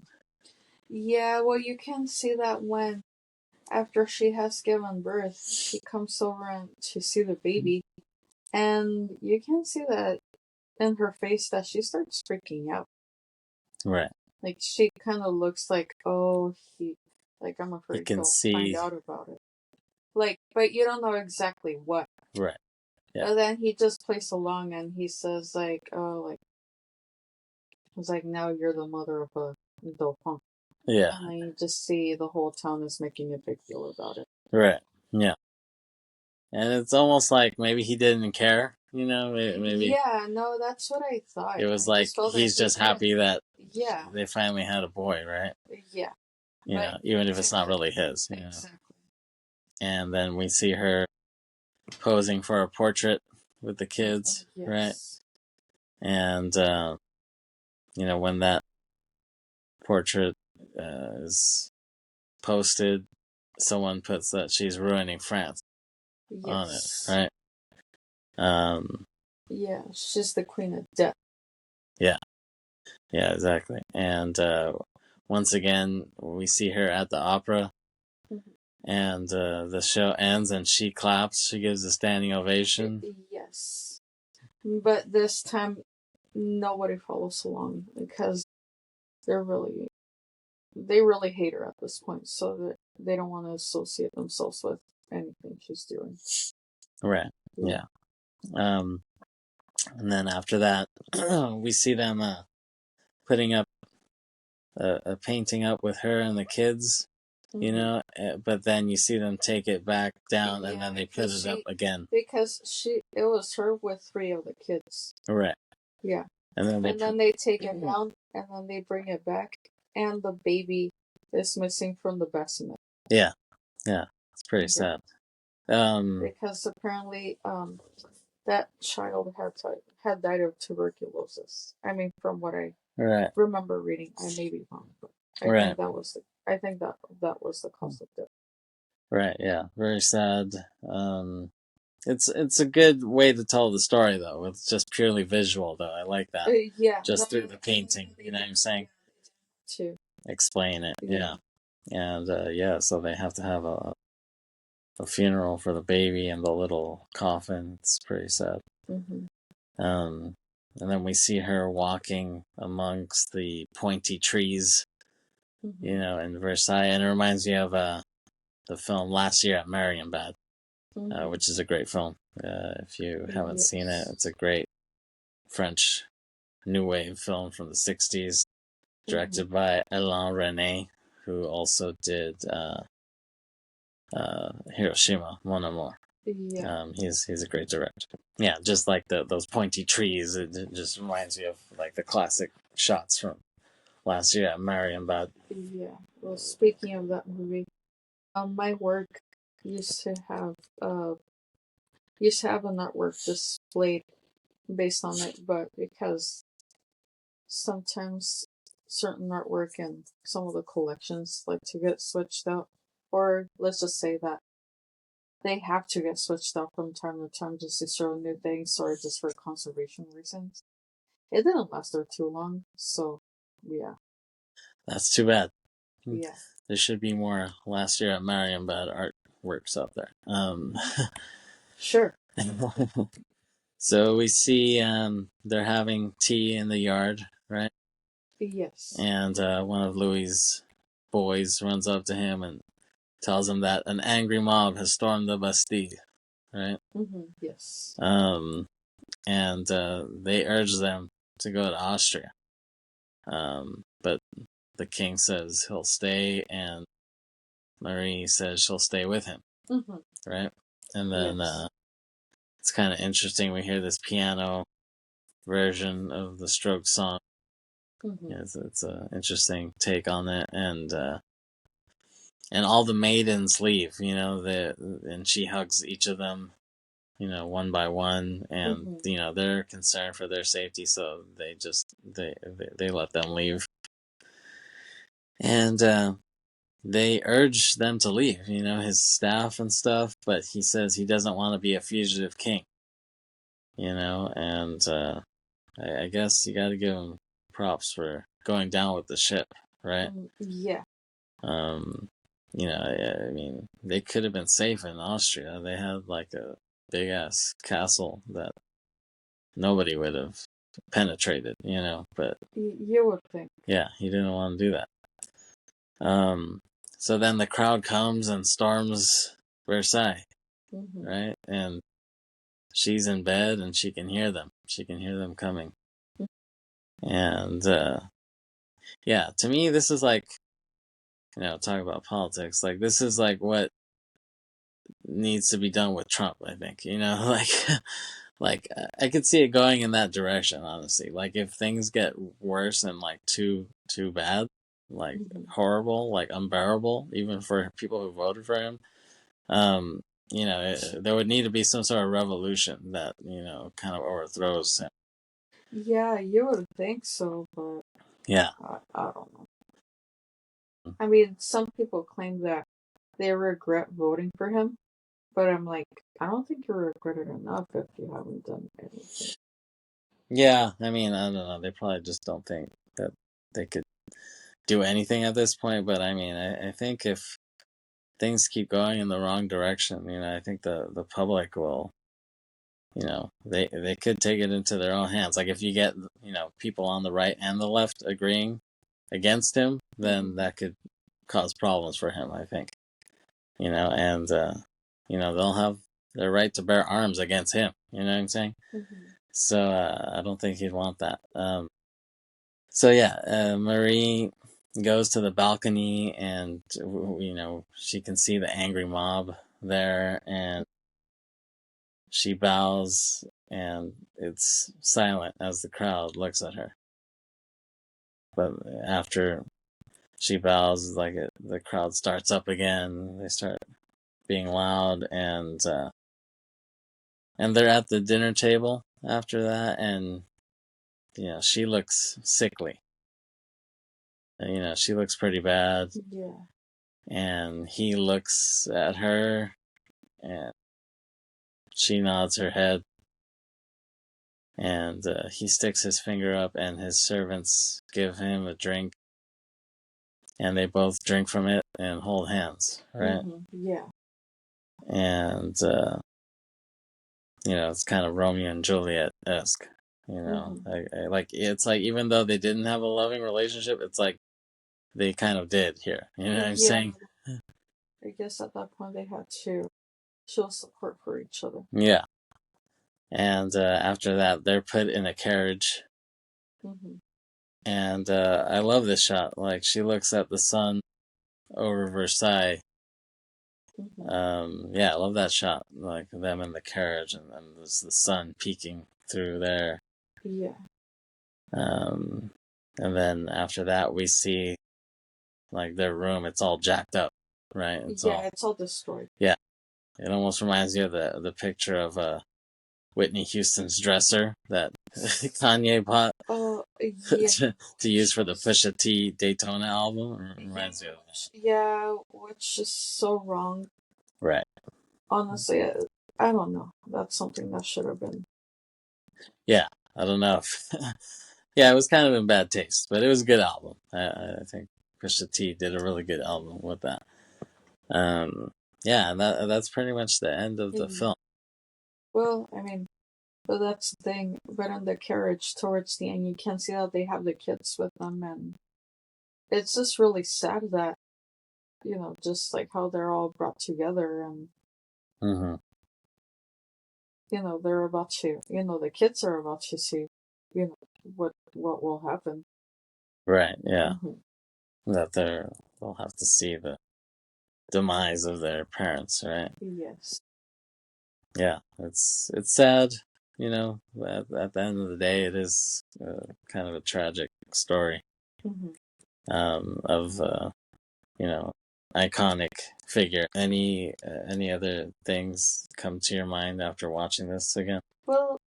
Yeah, well, you can see that when after she has given birth, she comes over and to see the baby, and you can see that in her face that she starts freaking out. Right. Like she kind of looks like, oh, I'm afraid he'll find out about it. Like, but you don't know exactly what. Right. Yeah. And then he just plays along and he says like, oh, like, it's like now you're the mother of a Dauphin. Yeah. And then you just see the whole town is making a big deal about it. Right. Yeah. And it's almost like maybe he didn't care, maybe. Yeah, no, that's what I thought. It was like he's just happy that they finally had a boy, right? Yeah. Even if it's not really his. Exactly. And then we see her posing for a portrait with the kids, yes. Right? And, when that portrait is posted, someone puts that she's ruining France on it, right? Yeah, she's the queen of death. Yeah, exactly. And once again, we see her at the opera, and the show ends, and she claps. She gives a standing ovation. Yes, but this time nobody follows along because they really hate her at this point, so that they don't want to associate themselves with anything she's doing. Right. Yeah. And then after that, we see them putting up a painting up with her and the kids, but then you see them take it back down, and then they put it up again. Because it was her with 3 of the kids. Right. Yeah. And then they take it down, and then they bring it back, and the baby is missing from the bassinet. Yeah. Yeah. It's pretty sad. Because apparently, that child had died of tuberculosis. I mean, from what I remember reading, I may be wrong, but I think that was the cause of death. Right. Yeah. Very sad. It's a good way to tell the story, though. It's just purely visual, though. I like that. Yeah. Just through the painting, you know what I'm saying? To explain it. Yeah. And so they have to have a funeral for the baby and the little coffin. It's pretty sad. Mm-hmm. And then we see her walking amongst the pointy trees, in Versailles. And it reminds me of the film Last Year at Marienbad, which is a great film. If you haven't seen it, it's a great French new wave film from the 60s, directed by Alain Resnais, who also did Hiroshima, Mon Amour. Yeah. He's a great director. Yeah, just like those pointy trees, it just reminds me of like the classic shots from Last Year at Marienbad. Yeah. Well, speaking of that movie, my work used to have an artwork displayed based on it, but because sometimes certain artwork and some of the collections like to get switched out, or let's just say that they have to get switched out from time to time just to show new things or just for conservation reasons. It didn't last there too long, so yeah. That's too bad. Yeah. There should be more Last Year at Marienbad artworks out there. Sure. So we see they're having tea in the yard, right? Yes. And one of Louis's boys runs up to him and tells him that an angry mob has stormed the Bastille, right? Yes. And they urge them to go to Austria. But the king says he'll stay, and Marie says she'll stay with him, right? And then it's kind of interesting. We hear this piano version of the Strokes song. It's an interesting take on that, and all the maidens leave. And she hugs each of them, one by one, and they're concerned for their safety, so they let them leave, and they urge them to leave. His staff and stuff, but he says he doesn't want to be a fugitive king. And I guess you got to give him props for going down with the ship, right? Yeah. I mean, they could have been safe in Austria. They had like a big ass castle that nobody would have penetrated, but you would think. Yeah, he didn't want to do that. So then the crowd comes and storms Versailles, right? And she's in bed and she can hear them. She can hear them coming. And yeah, to me, this is like, talk about politics. Like, this is like what needs to be done with Trump, I think. Like I could see it going in that direction, honestly. Like, if things get worse and like too bad, like horrible, like unbearable, even for people who voted for him, there would need to be some sort of revolution that kind of overthrows him. Yeah, you would think so, but yeah, I don't know. I mean, some people claim that they regret voting for him, but I'm like, I don't think you regret it enough if you haven't done anything. Yeah, I mean, I don't know. They probably just don't think that they could do anything at this point. But I mean, I think if things keep going in the wrong direction, I think the public will, they could take it into their own hands. Like, if you get, people on the right and the left agreeing against him, then that could cause problems for him, I think. And they'll have their right to bear arms against him. You know what I'm saying? So I don't think he'd want that. So yeah, Marie goes to the balcony, and she can see the angry mob there, and she bows, and it's silent as the crowd looks at her. But after she bows, like, the crowd starts up again. They start being loud, and they're at the dinner table after that, and she looks sickly. She looks pretty bad. Yeah. And he looks at her, and she nods her head, and he sticks his finger up, and his servants give him a drink, and they both drink from it and hold hands, right? Yeah. And it's kind of Romeo and Juliet-esque. Like, it's like, even though they didn't have a loving relationship, it's like they kind of did here. You know what I'm saying? I guess at that point they had to show support for each other. Yeah. And after that, they're put in a carriage. And I love this shot. Like, she looks at the sun over Versailles. Yeah, I love that shot. Like, them in the carriage, and then there's the sun peeking through there. Yeah. And then after that, we see, like, their room. It's all jacked up, right? It's all destroyed. Yeah. It almost reminds you of the picture of Whitney Houston's dresser that Kanye bought to use for the Pusha T Daytona album. Reminds you of that. Yeah, which is so wrong. Right. Honestly, I don't know. That's something that should have been. Yeah, I don't know if yeah, it was kind of in bad taste, but it was a good album. I think Pusha T did a really good album with that. Yeah, and that's pretty much the end of the film. Well, I mean, but that's the thing. But in the carriage towards the end, you can see that they have the kids with them, and it's just really sad that, just like how they're all brought together, and Mm-hmm. they're about to, the kids are about to see, what will happen. Right. Yeah. Mm-hmm. That they'll have to see the demise of their parents, right? Yes. Yeah, it's sad, at the end of the day, it is kind of a tragic story Mm-hmm. of iconic figure. Any other things come to your mind after watching this again? Well,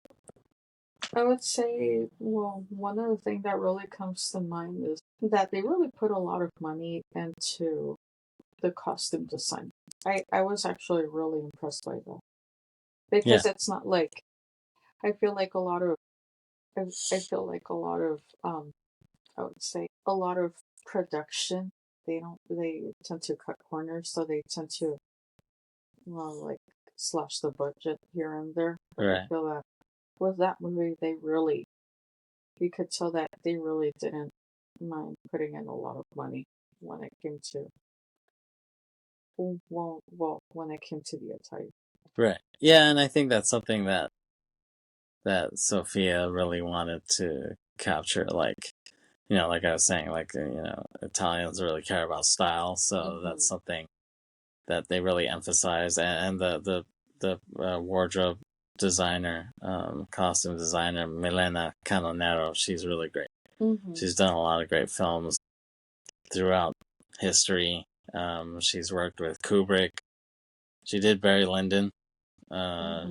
I would say, well, one of the things that really comes to mind is that they really put a lot of money into the costume design. I was actually really impressed by that. Yeah. Because it's not like, I feel like a lot of, I feel like a lot of, I would say, a lot of production, they tend to cut corners, so they tend to, well, like, slash the budget here and there. But I Right. feel that with that movie, you could tell that they really didn't mind putting in a lot of money when it came to, when it came to the attire. Right. Yeah, and I think that's something that Sofia really wanted to capture, like, like I was saying, like, Italians really care about style, so that's something that they really emphasize, and the wardrobe designer, costume designer, Milena Canonero, she's really great. Mm-hmm. She's done a lot of great films throughout history. She's worked with Kubrick. She did Barry Lyndon.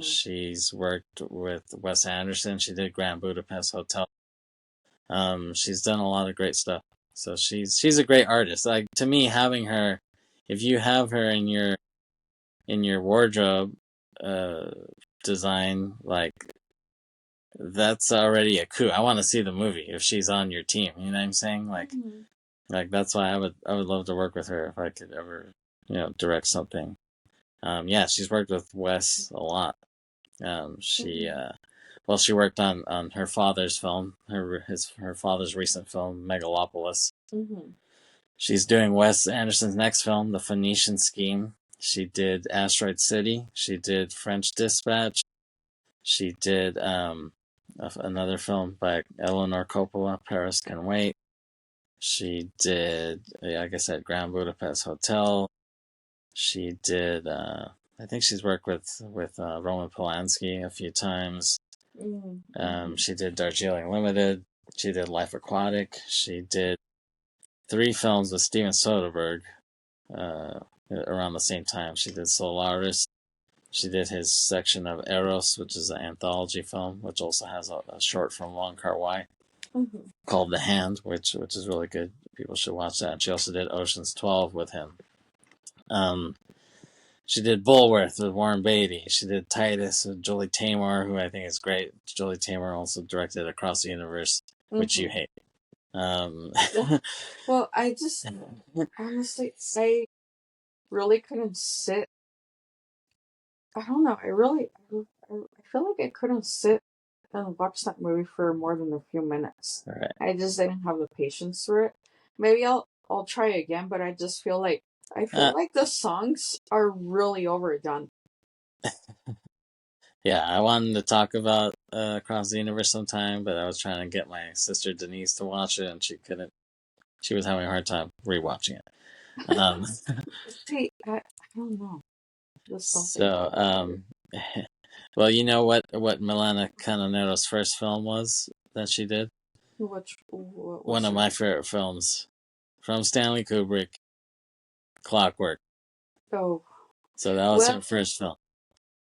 She's worked with Wes Anderson. She did Grand Budapest Hotel. She's done a lot of great stuff. So she's a great artist. Like, to me, having her, if you have her in your wardrobe design, like, that's already a coup. I want to see the movie if she's on your team. You know what I'm saying? Like that's why I would love to work with her if I could ever direct something. Yeah, she's worked with Wes a lot. She she worked on her father's film, her father's recent film, Megalopolis. She's doing Wes Anderson's next film, The Phoenician Scheme. She did Asteroid City. She did French Dispatch. She did another film by Eleanor Coppola, Paris Can Wait. She did, like I said, Grand Budapest Hotel. She did, I think she's worked with Roman Polanski a few times. She did Darjeeling Limited. She did Life Aquatic. She did 3 films with Steven Soderbergh around the same time. She did Solaris. She did his section of Eros, which is an anthology film, which also has a short from Wong Kar-wai called The Hand, which is really good. People should watch that. And she also did Ocean's 12 with him. She did Bulworth with Warren Beatty. She did Titus with Julie Taymor, who I think is great. Julie Taymor also directed Across the Universe, which you hate. Well, I just, honestly, I really couldn't sit. I don't know. I feel like I couldn't sit and watch that movie for more than a few minutes. Right. I just didn't have the patience for it. Maybe I'll try again, but I just feel like the songs are really overdone. Yeah, I wanted to talk about Across the Universe sometime, but I was trying to get my sister Denise to watch it, and she couldn't. She was having a hard time rewatching it. See, I don't know. So, well, you know what Milena Canonero's first film was that she did? One of my favorite films from Stanley Kubrick, Clockwork. Oh. So that was her first film.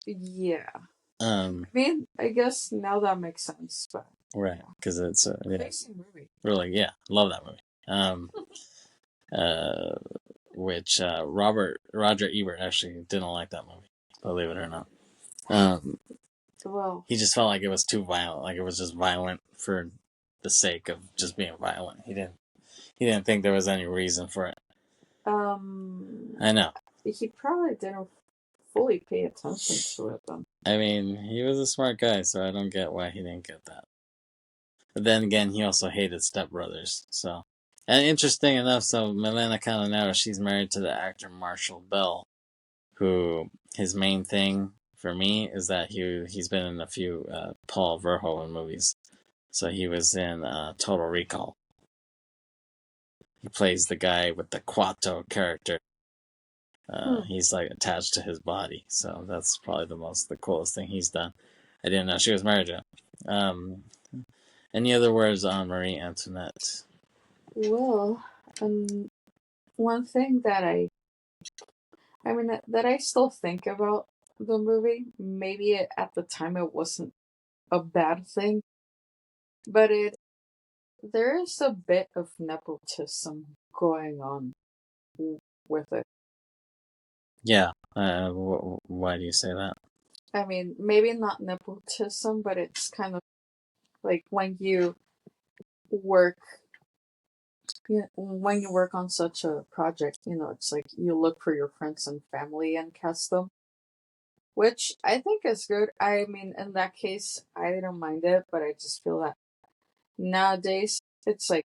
Yeah. I mean, I guess now that makes sense, but right, because it's amazing movie. Really, yeah, love that movie. Which Roger Ebert actually didn't like that movie, believe it or not. Well, he just felt like it was too violent. Like it was just violent for the sake of just being violent. He didn't think there was any reason for it. I know. He probably didn't fully pay attention to it then. I mean, he was a smart guy, so I don't get why he didn't get that. But then again, he also hated stepbrothers. So, and interesting enough, so Milena Canonero, she's married to the actor Marshall Bell, who his main thing for me is that he's been in a few Paul Verhoeven movies. So he was in Total Recall. He plays the guy with the Quato character. He's like attached to his body, so that's probably the coolest thing he's done. I didn't know she was married to him. Any other words on Marie Antoinette? Well, one thing that that I still think about the movie, maybe at the time it wasn't a bad thing, but there is a bit of nepotism going on with it. Yeah. Why do you say that? I mean, maybe not nepotism, but it's kind of like when you work on such a project, it's like you look for your friends and family and cast them, which I think is good. I mean, in that case, I don't mind it, but I just feel that nowadays it's like,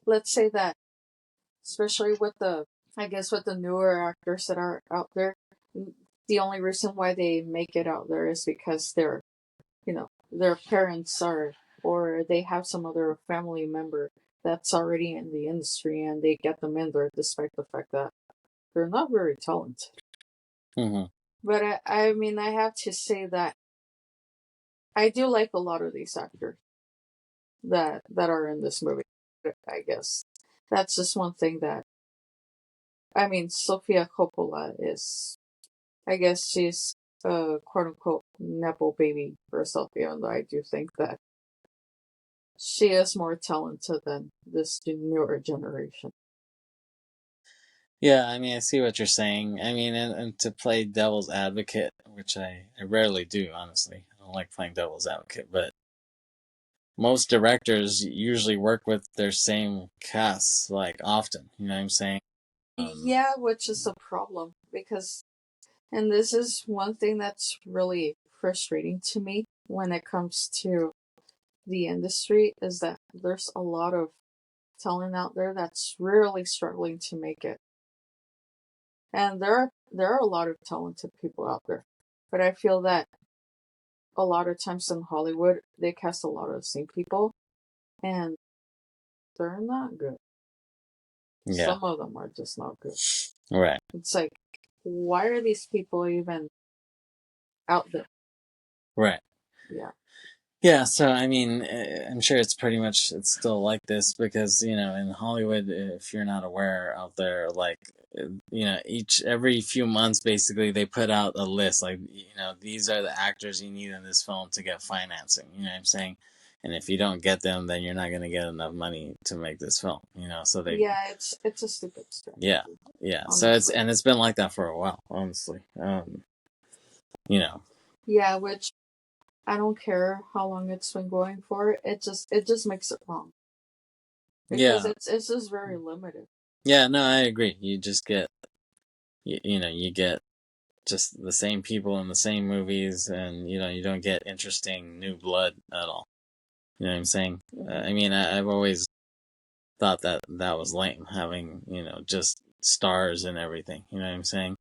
let's say that, especially with the newer actors that are out there, the only reason why they make it out there is because their parents are, or they have some other family member that's already in the industry and they get them in there despite the fact that they're not very talented. Mm-hmm. But I mean, I have to say that I do like a lot of these actors that are in this movie. I guess that's just one thing that, I mean, Sofia Coppola is, I guess she's a quote unquote nepo baby herself, even though I do think that she is more talented than this newer generation. Yeah, I mean, I see what you're saying. I mean, and to play devil's advocate, which I rarely do, honestly. I don't like playing devil's advocate, but most directors usually work with their same casts, like, often. You know what I'm saying? Yeah, which is a problem because, and this is one thing that's really frustrating to me when it comes to the industry, is that there's a lot of talent out there that's really struggling to make it. And there are a lot of talented people out there. But I feel that a lot of times in Hollywood they cast a lot of the same people and they're not good. Yeah. Some of them are just not good. Right. It's like, why are these people even out there? Right. Yeah. Yeah, so I mean, I'm sure it's still like this because, in Hollywood, if you're not aware out there, like, every few months, basically, they put out a list, like, these are the actors you need in this film to get financing, you know what I'm saying? And if you don't get them, then you're not going to get enough money to make this film, so they. Yeah, it's a stupid strategy. Yeah, yeah. So it's been like that for a while, honestly. Yeah, which I don't care how long it's been going for. It just makes it wrong. Because it's just very limited. Yeah, no, I agree. You just get, you get just the same people in the same movies, and you don't get interesting new blood at all. You know what I'm saying? I mean, I've always thought that was lame, having just stars and everything. You know what I'm saying?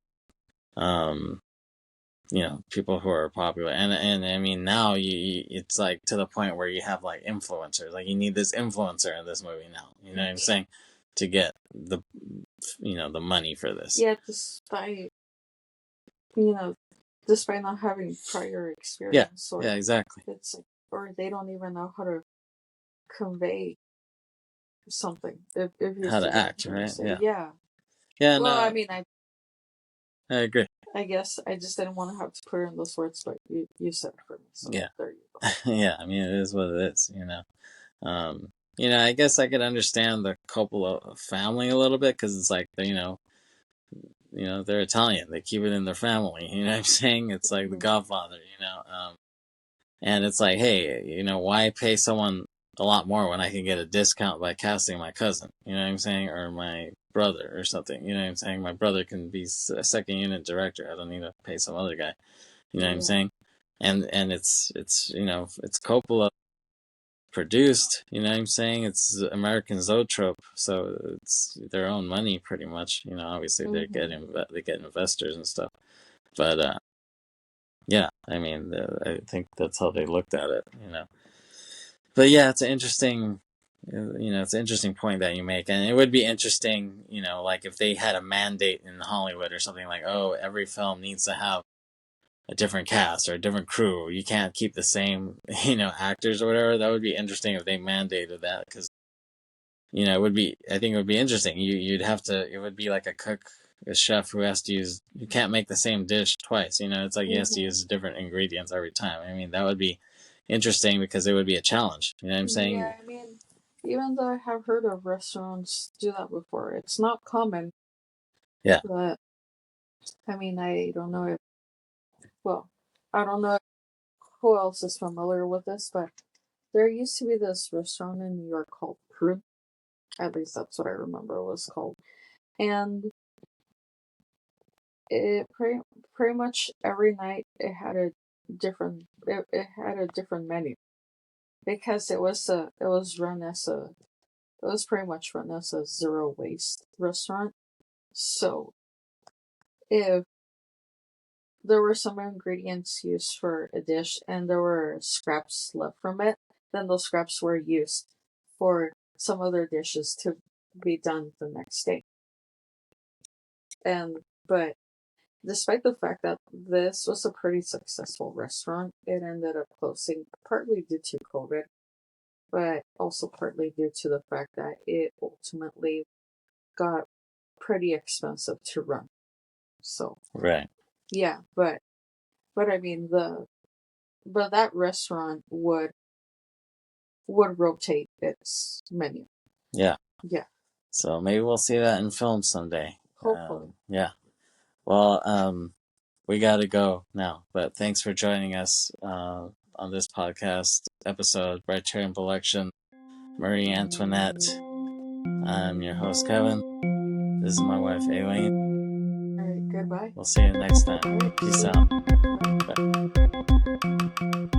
People who are popular, and I mean now it's like to the point where you have like influencers. Like you need this influencer in this movie now. You know what I'm saying? To get the the money for this. Yeah, despite not having prior experience. Yeah, exactly. It's like, or they don't even know how to convey something. If you How to act, right? Yeah. Yeah, Well, no, I mean, I agree. I guess I just didn't want to have to put in those words, but you said it for me. So yeah. There you go. Yeah, I mean, it is what it is. I guess I could understand the Coppola family a little bit because it's like they're Italian. They keep it in their family. You know what I'm saying? It's like The Godfather. And it's like, hey, you know, why pay someone a lot more when I can get a discount by casting my cousin? You know what I'm saying? Or my brother or something. You know what I'm saying? My brother can be a second unit director. I don't need to pay some other guy. You know what I'm saying? And it's you know, it's Coppola produced. You know what I'm saying? It's American Zoetrope, so it's their own money pretty much. You know, obviously they get investors and stuff, but yeah, I mean, I think that's how they looked at it. You know, but yeah, it's an interesting. You know, it's an interesting point that you make, and it would be interesting, you know, like if they had a mandate in Hollywood or something like, oh, every film needs to have a different cast or a different crew. You can't keep the same, you know, actors or whatever. That would be interesting if they mandated that, because you know, it would be. I think it would be interesting. You'd have to. It would be like a cook, a chef who has to use. You can't make the same dish twice. You know, it's like he has to use different ingredients every time. I mean, that would be interesting because it would be a challenge. You know what I'm saying? Yeah, I mean, even though I have heard of restaurants do that before, it's not common. Yeah. But I mean, I don't know if. Well, I don't know who else is familiar with this, but there used to be this restaurant in New York called Prune. At least that's what I remember it was called. And it pretty much every night it had a it had a different menu because it was run as a it was pretty much run as a zero waste restaurant. So if there were some ingredients used for a dish and there were scraps left from it, then those scraps were used for some other dishes to be done the next day. And but despite the fact that this was a pretty successful restaurant, it ended up closing partly due to COVID, but also partly due to the fact that it ultimately got pretty expensive to run. So right. Yeah, but I mean but that restaurant would rotate its menu. Yeah. Yeah. So maybe we'll see that in film someday. Hopefully. Yeah. Well, we got to go now, but thanks for joining us on this podcast episode, Briterion Bollection, Marie Antoinette. I'm your host, Kevin. This is my wife, Aileen. All right, goodbye. We'll see you next time. Peace out. Bye.